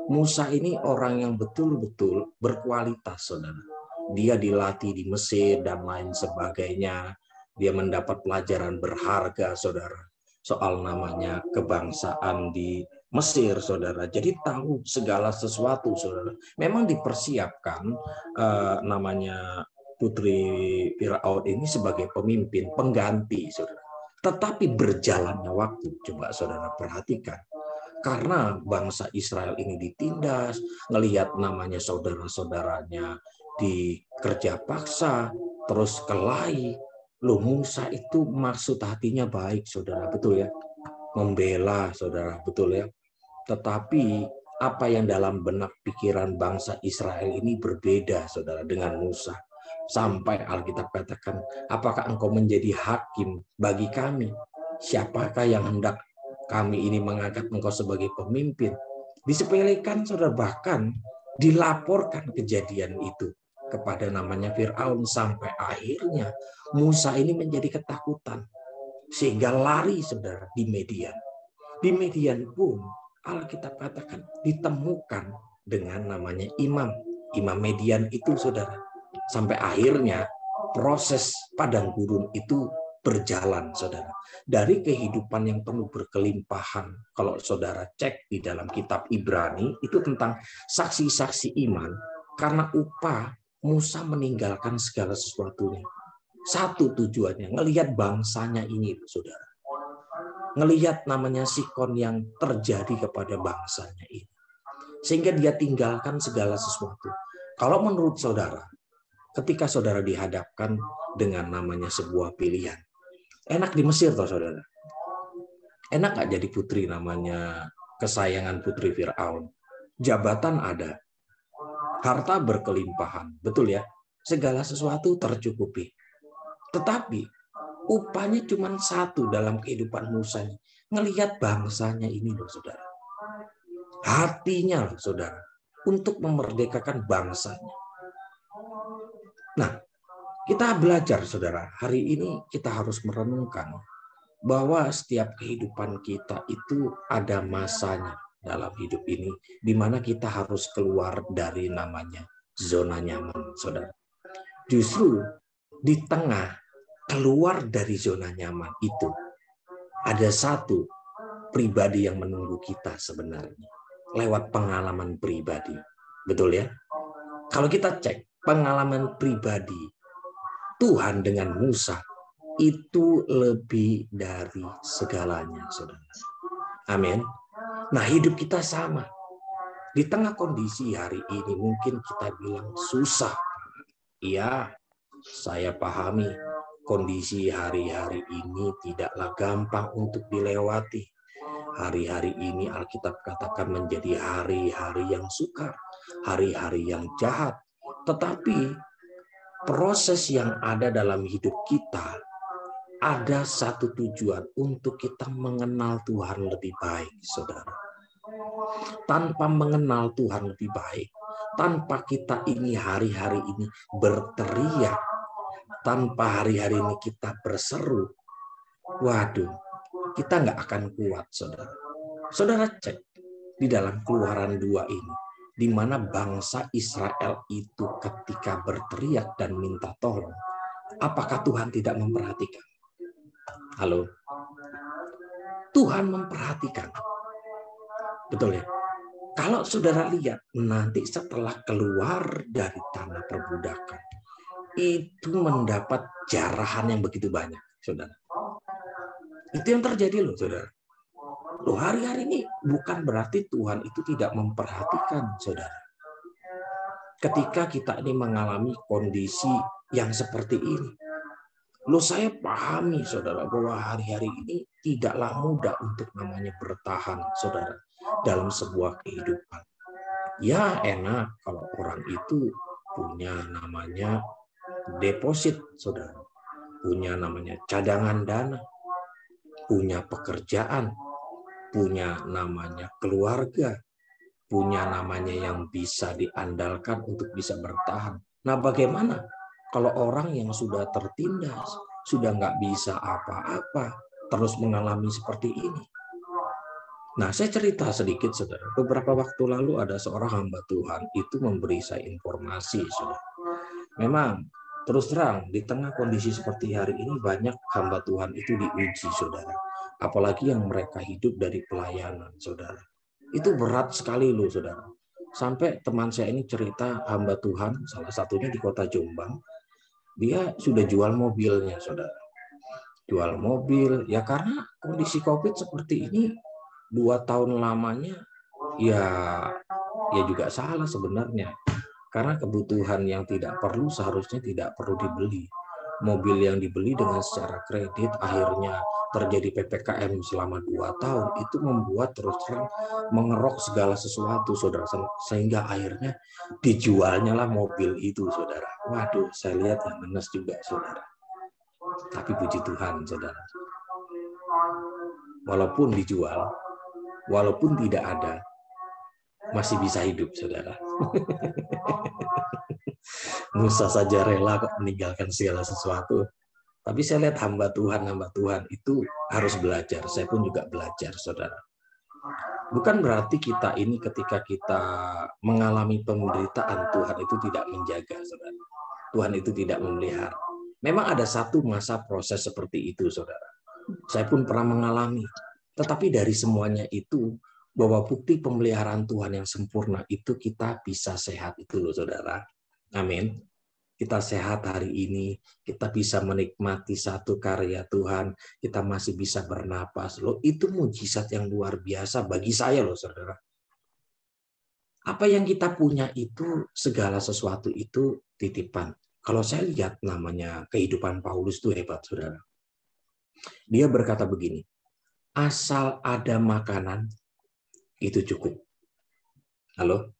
F: Musa ini orang yang betul-betul berkualitas, saudara. Dia dilatih di Mesir dan lain sebagainya. Dia mendapat pelajaran berharga, saudara. Soal namanya kebangsaan di Mesir, saudara. Jadi tahu segala sesuatu, saudara. Memang dipersiapkan namanya Putri Fir'aun ini sebagai pemimpin, pengganti, saudara. Tetapi berjalannya waktu, coba saudara perhatikan. Karena bangsa Israel ini ditindas, ngelihat namanya saudara-saudaranya dikerja paksa, terus kelahi. Loh, Musa itu maksud hatinya baik, saudara, betul ya? Membela, saudara, betul ya? Tetapi apa yang dalam benak pikiran bangsa Israel ini berbeda, saudara, dengan Musa. Sampai Alkitab katakan, apakah engkau menjadi hakim bagi kami? Siapakah yang hendak kami ini mengangkat engkau sebagai pemimpin? Disepelekan, saudara, bahkan dilaporkan kejadian itu kepada namanya Fir'aun, sampai akhirnya Musa ini menjadi ketakutan sehingga lari, saudara, di Midian. Di Midian pun Alkitab katakan ditemukan dengan namanya imam Midian itu, saudara. Sampai akhirnya proses padang gurun itu berjalan, saudara. Dari kehidupan yang penuh berkelimpahan, kalau saudara cek di dalam kitab Ibrani, itu tentang saksi-saksi iman, karena upah Musa meninggalkan segala sesuatunya. Satu tujuannya, ngelihat bangsanya ini, saudara. Ngelihat namanya Sikon yang terjadi kepada bangsanya ini. Sehingga dia tinggalkan segala sesuatu. Kalau menurut saudara, ketika saudara dihadapkan dengan namanya sebuah pilihan, enak di Mesir toh, saudara? Enak gak jadi putri namanya kesayangan putri Fir'aun? Jabatan ada, harta berkelimpahan, betul ya? Segala sesuatu tercukupi. Tetapi upahnya cuma satu dalam kehidupan Musa ini. Ngelihat bangsanya ini loh, saudara. Hatinya loh, saudara, untuk memerdekakan bangsanya. Nah, kita belajar, saudara, hari ini kita harus merenungkan bahwa setiap kehidupan kita itu ada masanya dalam hidup ini, di mana kita harus keluar dari namanya zona nyaman, saudara. Justru di tengah keluar dari zona nyaman itu, ada satu pribadi yang menunggu kita sebenarnya, lewat pengalaman pribadi. Betul ya? Kalau kita cek pengalaman pribadi Tuhan dengan Musa, itu lebih dari segalanya, saudara. Amin. Nah, hidup kita sama. Di tengah kondisi hari ini mungkin kita bilang susah. Iya, saya pahami kondisi hari-hari ini tidaklah gampang untuk dilewati. Hari-hari ini Alkitab katakan menjadi hari-hari yang sukar, hari-hari yang jahat. Tetapi proses yang ada dalam hidup kita ada satu tujuan, untuk kita mengenal Tuhan lebih baik, saudara. Tanpa mengenal Tuhan lebih baik, tanpa kita ini hari-hari ini berteriak, tanpa hari-hari ini kita berseru, waduh, kita nggak akan kuat, saudara. Saudara cek di dalam Keluaran 2 ini, di mana bangsa Israel itu ketika berteriak dan minta tolong, apakah Tuhan tidak memperhatikan? Halo? Tuhan memperhatikan. Betul ya? Kalau saudara lihat, nanti setelah keluar dari tanah perbudakan, itu mendapat jarahan yang begitu banyak, saudara. Itu yang terjadi loh, saudara. Loh, hari-hari ini bukan berarti Tuhan itu tidak memperhatikan, saudara. Ketika kita ini mengalami kondisi yang seperti ini, loh, saya pahami, saudara, bahwa hari-hari ini tidaklah mudah untuk namanya bertahan, saudara, dalam sebuah kehidupan. Ya, enak kalau orang itu punya namanya deposit, saudara, punya namanya cadangan dana, punya pekerjaan, punya namanya keluarga, punya namanya yang bisa diandalkan untuk bisa bertahan. Nah, bagaimana kalau orang yang sudah tertindas, sudah nggak bisa apa-apa, terus mengalami seperti ini? Nah, saya cerita sedikit, saudara. Beberapa waktu lalu ada seorang hamba Tuhan itu memberi saya informasi, saudara. Memang, terus terang, di tengah kondisi seperti hari ini, banyak hamba Tuhan itu diuji, saudara. Apalagi yang mereka hidup dari pelayanan, saudara. Itu berat sekali loh, saudara. Sampai teman saya ini cerita, hamba Tuhan, salah satunya di kota Jombang, dia sudah jual mobilnya, saudara. Jual mobil, ya karena kondisi COVID seperti ini, 2 tahun lamanya, ya juga salah sebenarnya. Karena kebutuhan yang tidak perlu seharusnya tidak perlu dibeli. Mobil yang dibeli dengan secara kredit, akhirnya terjadi PPKM selama 2 tahun, itu membuat terus terang mengerok segala sesuatu, saudara. Sehingga akhirnya dijualnya lah mobil itu, saudara. Waduh, saya lihat yang menes juga, saudara. Tapi puji Tuhan, saudara. walaupun dijual, walaupun tidak ada, masih bisa hidup, saudara. Musa saja rela kok meninggalkan segala sesuatu. Tapi saya lihat hamba Tuhan itu harus belajar. Saya pun juga belajar, saudara. Bukan berarti kita ini ketika kita mengalami penderitaan, Tuhan itu tidak menjaga, saudara. Tuhan itu tidak memelihara. Memang ada satu masa proses seperti itu, saudara. Saya pun pernah mengalami. Tetapi dari semuanya itu, bahwa bukti pemeliharaan Tuhan yang sempurna itu kita bisa sehat itu loh, saudara. Amin. Kita sehat hari ini, kita bisa menikmati satu karya Tuhan, kita masih bisa bernapas. Loh, itu mujizat yang luar biasa bagi saya loh, saudara. Apa yang kita punya itu, segala sesuatu itu titipan. Kalau saya lihat namanya kehidupan Paulus itu hebat, saudara. Dia berkata begini, asal ada makanan, itu cukup. Halo?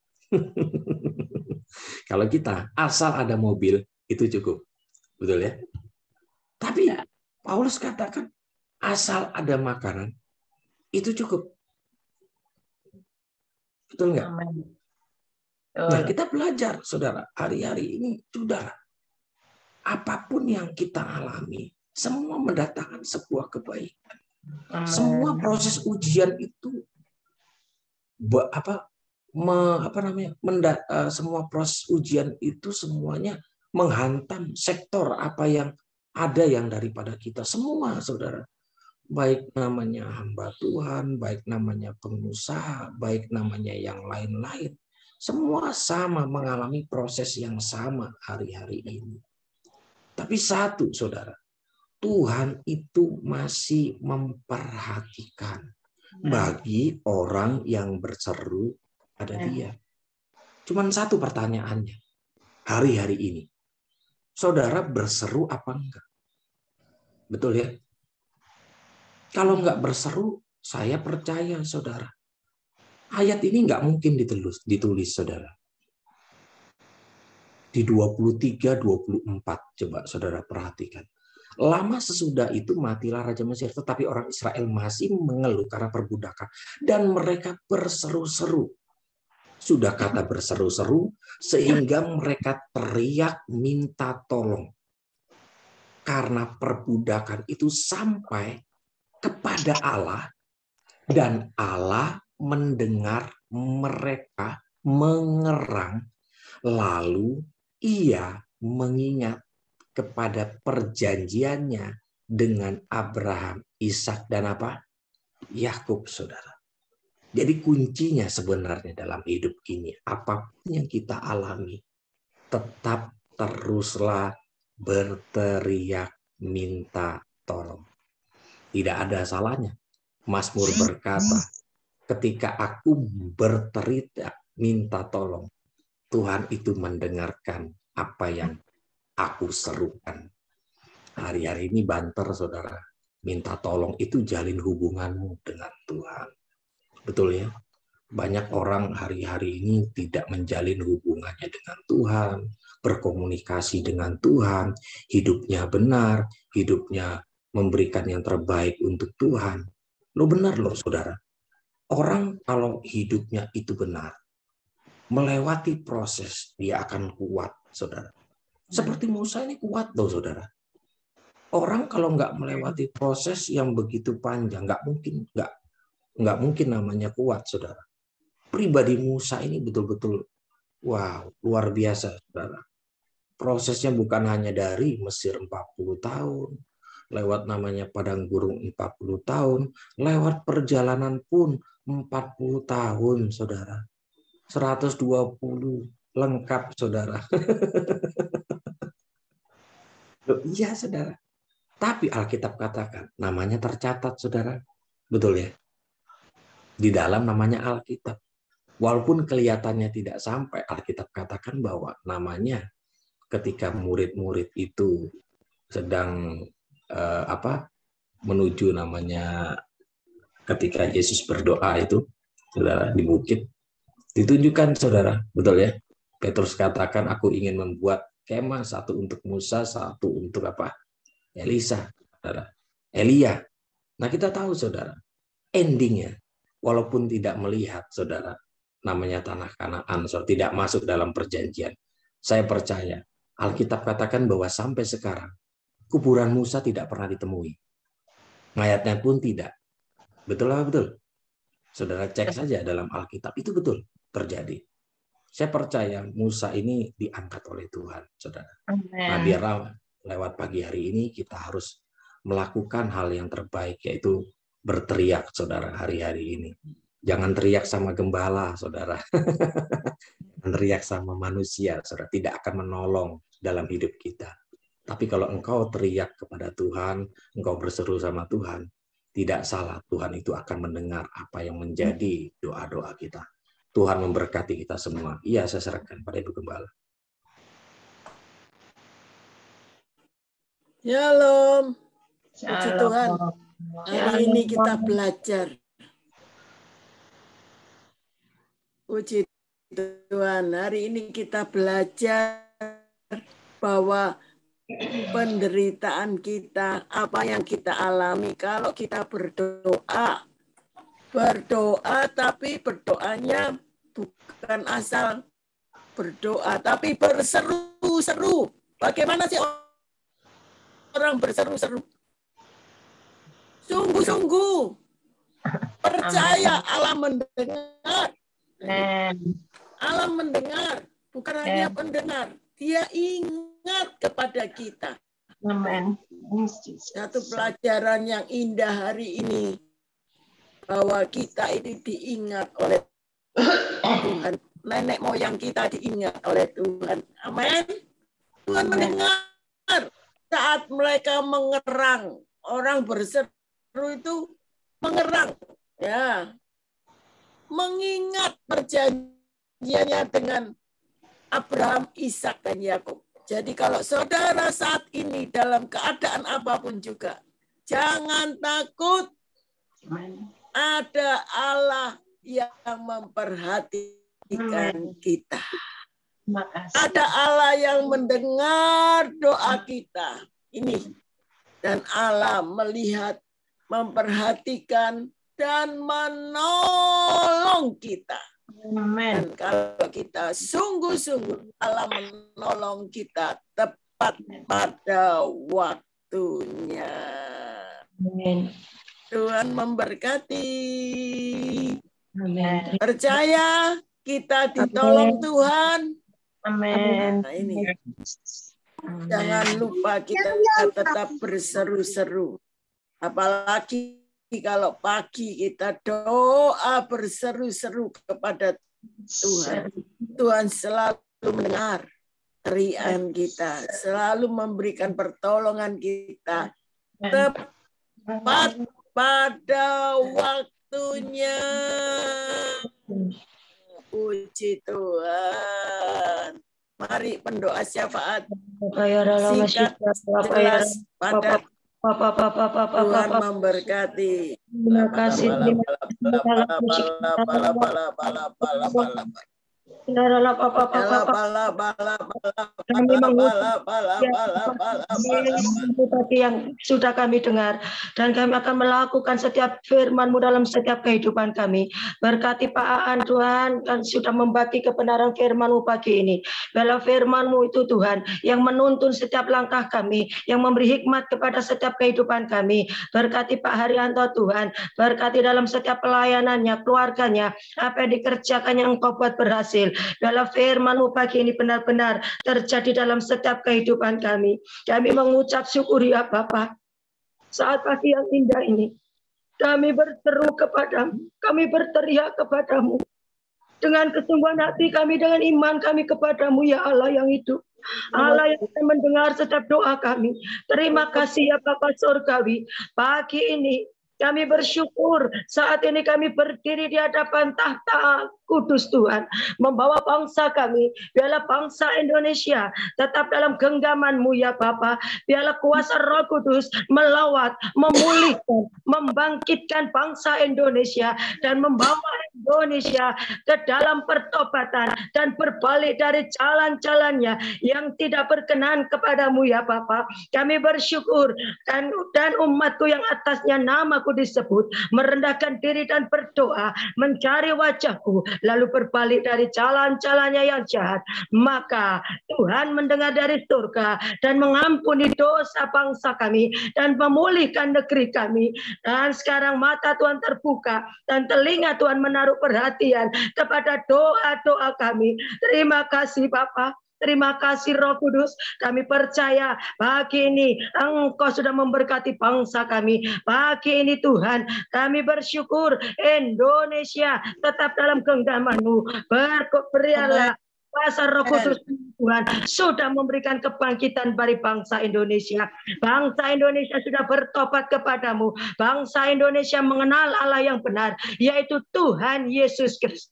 F: Kalau kita, asal ada mobil, itu cukup. Betul ya? Tapi Paulus katakan, asal ada makanan, itu cukup. Betul nggak? Nah, kita belajar, saudara. Hari-hari ini, saudara. Apapun yang kita alami, semua mendatangkan sebuah kebaikan. Semua proses ujian itu, semua proses ujian itu semuanya menghantam sektor apa yang ada yang daripada kita semua, saudara. Baik namanya hamba Tuhan, baik namanya pengusaha, baik namanya yang lain-lain. Semua sama mengalami proses yang sama hari-hari ini. Tapi satu, saudara, Tuhan itu masih memperhatikan bagi orang yang berseru pada Dia. Cuman satu pertanyaannya, hari-hari ini, saudara berseru apa enggak? Betul ya? Kalau enggak berseru, saya percaya, saudara. Ayat ini enggak mungkin ditulis, saudara. Di 23-24, coba saudara perhatikan. Lama sesudah itu matilah Raja Mesir, tetapi orang Israel masih mengeluh karena perbudakan. Dan mereka berseru-seru. Sudah kata berseru-seru, sehingga mereka teriak minta tolong. Karena perbudakan itu sampai kepada Allah, dan Allah mendengar mereka mengerang, lalu Ia mengingat kepada perjanjiannya dengan Abraham, Ishak dan apa? Yakub, saudara. Jadi kuncinya sebenarnya dalam hidup ini, apapun yang kita alami, tetap teruslah berteriak minta tolong. Tidak ada salahnya. Mazmur berkata, ketika aku berteriak minta tolong, Tuhan itu mendengarkan apa yang aku serukan. Hari-hari ini banter, saudara. Minta tolong itu jalin hubunganmu dengan Tuhan. Betul ya? Banyak orang hari-hari ini tidak menjalin hubungannya dengan Tuhan, berkomunikasi dengan Tuhan, hidupnya benar, hidupnya memberikan yang terbaik untuk Tuhan. Lo benar loh, saudara. Orang kalau hidupnya itu benar, melewati proses, dia akan kuat, saudara. Seperti Musa ini kuat loh, saudara. Orang kalau nggak melewati proses yang begitu panjang, nggak mungkin namanya kuat, saudara. Pribadi Musa ini betul-betul, wow, luar biasa, saudara. Prosesnya bukan hanya dari Mesir 40 tahun, lewat namanya padang gurun 40 tahun, lewat perjalanan pun 40 tahun, saudara. 120 lengkap, saudara. Loh, iya, saudara. Tapi Alkitab katakan, namanya tercatat, saudara. Betul ya? Di dalam namanya Alkitab. Walaupun kelihatannya tidak sampai, Alkitab katakan bahwa namanya ketika murid-murid itu sedang menuju namanya ketika Yesus berdoa itu, saudara, di bukit, ditunjukkan, saudara, betul ya? Petrus katakan, aku ingin membuat kemah, satu untuk Musa, satu untuk apa? Elisa, saudara. Elia. Nah, kita tahu, saudara, endingnya, walaupun tidak melihat, saudara, namanya tanah Kanaan, saudara, tidak masuk dalam perjanjian. Saya percaya, Alkitab katakan bahwa sampai sekarang, kuburan Musa tidak pernah ditemui. Mayatnya pun tidak. Betul apa betul? Saudara cek saja dalam Alkitab, itu betul terjadi. Saya percaya Musa ini diangkat oleh Tuhan, saudara. Nah, biarlah lewat pagi hari ini kita harus melakukan hal yang terbaik, yaitu berteriak, saudara, hari-hari ini. Jangan teriak sama gembala, saudara. Jangan teriak sama manusia, saudara. Tidak akan menolong dalam hidup kita. Tapi kalau engkau teriak kepada Tuhan, engkau berseru sama Tuhan, tidak salah, Tuhan itu akan mendengar apa yang menjadi doa-doa kita. Tuhan memberkati kita semua. Iya, saya serahkan pada Ibu Gembala.
C: Shalom. Puji Tuhan. Hari ini kita belajar. Puji Tuhan. Hari ini kita belajar bahwa penderitaan kita, apa yang kita alami kalau kita berdoa tapi berdoanya bukan asal berdoa, tapi berseru-seru. Bagaimana sih orang berseru-seru? Sungguh-sungguh percaya Allah mendengar. Allah mendengar, bukan hanya pendengar. Dia ingat kepada kita.
A: Amen.
C: Satu pelajaran yang indah hari ini, bahwa kita ini diingat oleh Tuhan. Nenek moyang kita diingat oleh Tuhan. Amin. Tuhan mendengar saat mereka mengerang. Orang berseru itu mengerang. Ya. Mengingat perjanjiannya dengan Abraham, Ishak, dan Yakub. Jadi kalau saudara saat ini dalam keadaan apapun juga, jangan takut. Ada Allah yang memperhatikan kita. Ada Allah yang mendengar doa kita. Ini. Dan Allah melihat, memperhatikan, dan menolong kita. Dan kalau kita sungguh-sungguh, Allah menolong kita tepat pada waktunya.
A: Amin.
C: Tuhan memberkati.
A: Amin.
C: Percaya kita ditolong Tuhan.
A: Amin.
C: Nah, ini. Jangan lupa kita tetap berseru-seru. Apalagi kalau pagi kita doa berseru-seru kepada Tuhan. Tuhan selalu mendengar teriakan kita, selalu memberikan pertolongan kita tepat pada waktunya. Puji Tuhan. Mari pendoa syafaat singkat, jelas, padat. Tuhan memberkati.
A: Terima kasih. Kami mengucap yang sudah kami dengar, dan kami akan melakukan setiap firman-Mu dalam setiap kehidupan kami. Berkati Pak Aan Tuhan, dan sudah membagi kebenaran firman-Mu pagi ini. Biarlah firman-Mu itu Tuhan yang menuntun setiap langkah kami, yang memberi hikmat kepada setiap kehidupan kami. Berkati Pak Haryanto Tuhan, berkati dalam setiap pelayanannya, keluarganya, apa yang dikerjakannya Engkau buat berhasil. Dalam firman-Mu pagi ini benar-benar terjadi dalam setiap kehidupan kami. Kami mengucap syukur ya Bapa. Saat pagi yang indah ini, kami berseru kepadamu, kami berteriak kepadamu. Dengan kesungguhan hati kami, dengan iman kami kepadamu ya Allah yang hidup. Allah yang akan mendengar setiap doa kami. Terima kasih ya Bapa Surgawi. Pagi ini kami bersyukur saat ini kami berdiri di hadapan tahta Kudus Tuhan, membawa bangsa kami, biarlah bangsa Indonesia tetap dalam genggaman-Mu ya Bapa. Biarlah kuasa Roh Kudus melawat, memulihkan, membangkitkan bangsa Indonesia dan membawa Indonesia ke dalam pertobatan dan berbalik dari jalan-jalannya yang tidak berkenan kepadamu ya Bapa. Kami bersyukur dan umatku yang atasnya namaku disebut merendahkan diri dan berdoa, mencari wajahku, lalu berbalik dari jalan-jalannya yang jahat, maka Tuhan mendengar dari surga dan mengampuni dosa bangsa kami dan memulihkan negeri kami. Dan sekarang mata Tuhan terbuka dan telinga Tuhan menaruh perhatian kepada doa-doa kami. Terima kasih Bapa. Terima kasih Roh Kudus, kami percaya pagi ini Engkau sudah memberkati bangsa kami. Pagi ini Tuhan, kami bersyukur Indonesia tetap dalam genggaman-Mu. Berilah kuasa Roh Kudus Tuhan sudah memberikan kebangkitan bagi bangsa Indonesia. Bangsa Indonesia sudah bertobat kepadamu. Bangsa Indonesia mengenal Allah yang benar, yaitu Tuhan Yesus Kristus.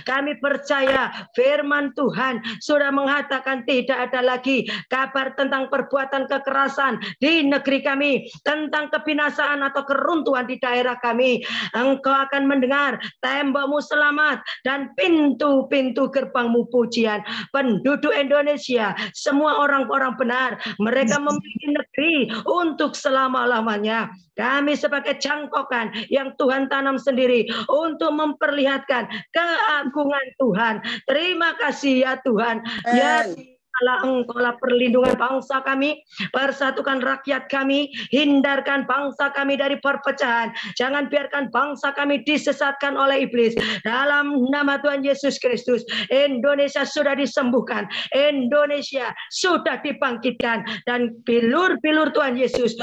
A: Kami percaya firman Tuhan sudah mengatakan tidak ada lagi kabar tentang perbuatan kekerasan di negeri kami, tentang kebinasaan atau keruntuhan di daerah kami. Engkau akan mendengar tembokmu selamat dan pintu-pintu gerbangmu pujian. Penduduk Indonesia, semua orang-orang benar, mereka memiliki negeri untuk selama-lamanya. Kami sebagai cangkokan yang Tuhan tanam sendiri untuk memperlihatkan keagungan Tuhan. Terima kasih ya Tuhan. Ya Engkaulah perlindungan bangsa kami, persatukan rakyat kami, hindarkan bangsa kami dari perpecahan. Jangan biarkan bangsa kami disesatkan oleh iblis. Dalam nama Tuhan Yesus Kristus, Indonesia sudah disembuhkan, Indonesia sudah dibangkitkan, dan bilur-bilur Tuhan Yesus,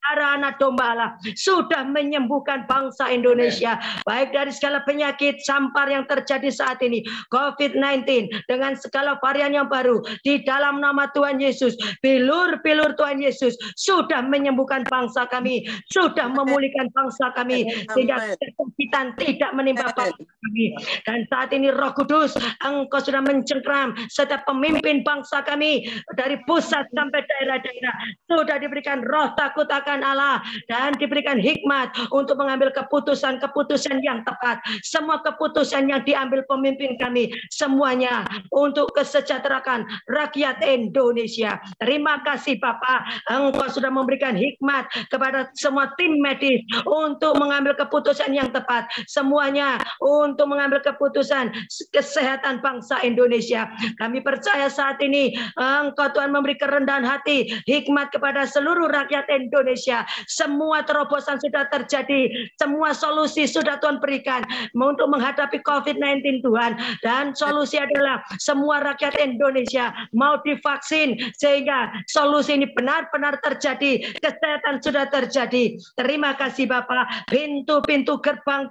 A: para anak domba Allah sudah menyembuhkan bangsa Indonesia, baik dari segala penyakit sampar yang terjadi saat ini, COVID-19, dengan segala varian yang baru. Di dalam nama Tuhan Yesus, bilur-bilur Tuhan Yesus sudah menyembuhkan bangsa kami, sudah memulihkan bangsa kami, sehingga kesakitan tidak menimpa bangsa kami. Dan saat ini Roh Kudus, Engkau sudah mencengkram setiap pemimpin bangsa kami dari pusat sampai daerah-daerah, sudah diberikan roh takut akan Allah dan diberikan hikmat untuk mengambil keputusan-keputusan yang tepat. Semua keputusan yang diambil pemimpin kami, semuanya untuk kesejahteraan rakyat Indonesia. Terima kasih Bapak, Engkau sudah memberikan hikmat kepada semua tim medis untuk mengambil keputusan yang tepat, semuanya untuk mengambil keputusan kesehatan bangsa Indonesia. Kami percaya saat ini Engkau Tuhan memberi kerendahan hati, hikmat kepada seluruh rakyat Indonesia. Semua terobosan sudah terjadi, semua solusi sudah Tuhan berikan untuk menghadapi COVID-19 Tuhan. Dan solusi adalah semua rakyat Indonesia mau divaksin, sehingga solusi ini benar-benar terjadi, kesehatan sudah terjadi. Terima kasih Bapak, pintu-pintu gerbang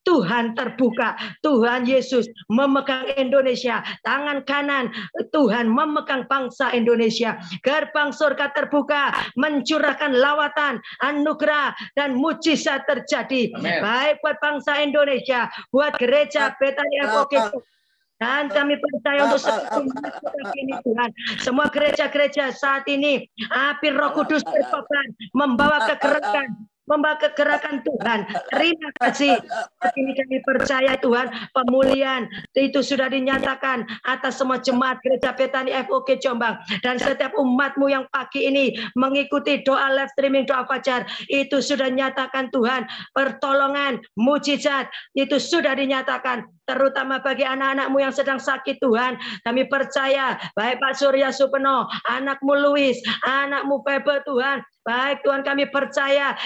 A: Tuhan terbuka. Tuhan Yesus memegang Indonesia, tangan kanan Tuhan memegang bangsa Indonesia. Gerbang surga terbuka, mencurahkan lawatan, anugerah dan mujizat terjadi. Amen. Baik buat bangsa Indonesia, buat gereja Betani FOK. Dan kami percaya untuk seperti ini Tuhan, semua gereja-gereja saat ini api Roh Kudus berkobar, membawa kegerakan, membawa kegerakan Tuhan. Terima kasih. Ini kami percaya Tuhan, pemulihan itu sudah dinyatakan atas semua jemaat gereja Betani FOK Jombang, dan setiap umat-Mu yang pagi ini mengikuti doa live streaming doa fajar, itu sudah nyatakan Tuhan, pertolongan, mujizat itu sudah dinyatakan, terutama bagi anak-anak-Mu yang sedang sakit Tuhan. Kami percaya baik Pak Surya Supeno, anak-Mu Louis, anak-Mu Febe Tuhan, baik Tuhan, kami percaya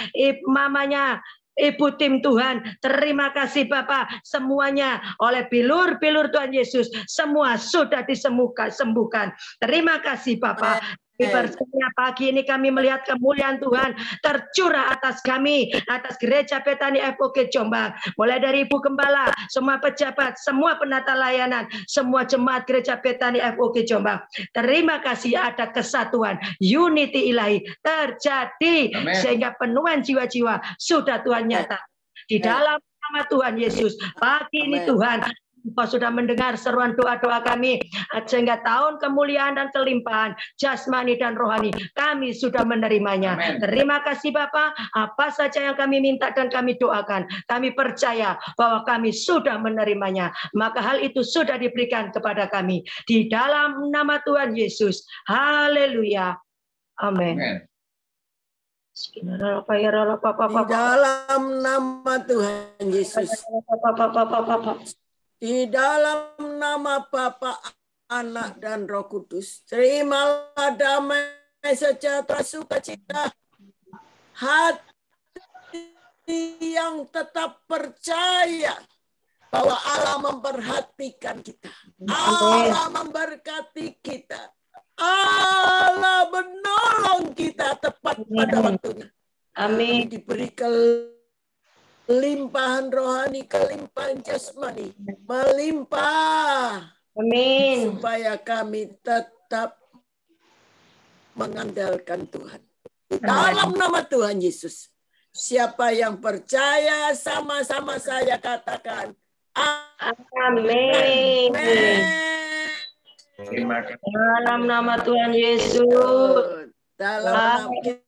A: mamanya Ibu tim Tuhan, terima kasih Bapak, semuanya oleh bilur-bilur Tuhan Yesus, semua sudah disembuhkan. Terima kasih Bapak. Percaya pagi ini kami melihat kemuliaan Tuhan tercurah atas kami, atas gereja Betani FOK Jombang, mulai dari Ibu Gembala, semua pejabat, semua penata layanan, semua jemaat gereja Betani FOK Jombang. Terima kasih ada kesatuan, unity ilahi terjadi. Amen. Sehingga penuhan jiwa-jiwa sudah Tuhan nyata di dalam nama Tuhan Yesus. Pagi ini Tuhan, Engkau sudah mendengar seruan doa-doa kami, sehingga tahun kemuliaan dan kelimpahan jasmani dan rohani kami sudah menerimanya. Amen. Terima kasih Bapa, apa saja yang kami minta dan kami doakan, kami percaya bahwa kami sudah menerimanya, maka hal itu sudah diberikan kepada kami di dalam nama Tuhan Yesus. Haleluya. Amin. Di
C: dalam nama Tuhan Yesus. Di dalam nama Bapa, Anak, dan Roh Kudus, terimalah damai, sejahtera, sukacita, hati yang tetap percaya bahwa Allah memperhatikan kita. Allah memberkati kita. Allah menolong kita tepat pada waktunya.
A: Amin.
C: Diberi kelimpahan rohani, kelimpahan jasmani, melimpah.
A: Amin.
C: Supaya kami tetap mengandalkan Tuhan. Dalam nama Tuhan Yesus. Siapa yang percaya, sama-sama saya katakan.
A: Amin.
F: Terima kasih.
A: Dalam nama Tuhan Yesus.
C: Dalam nama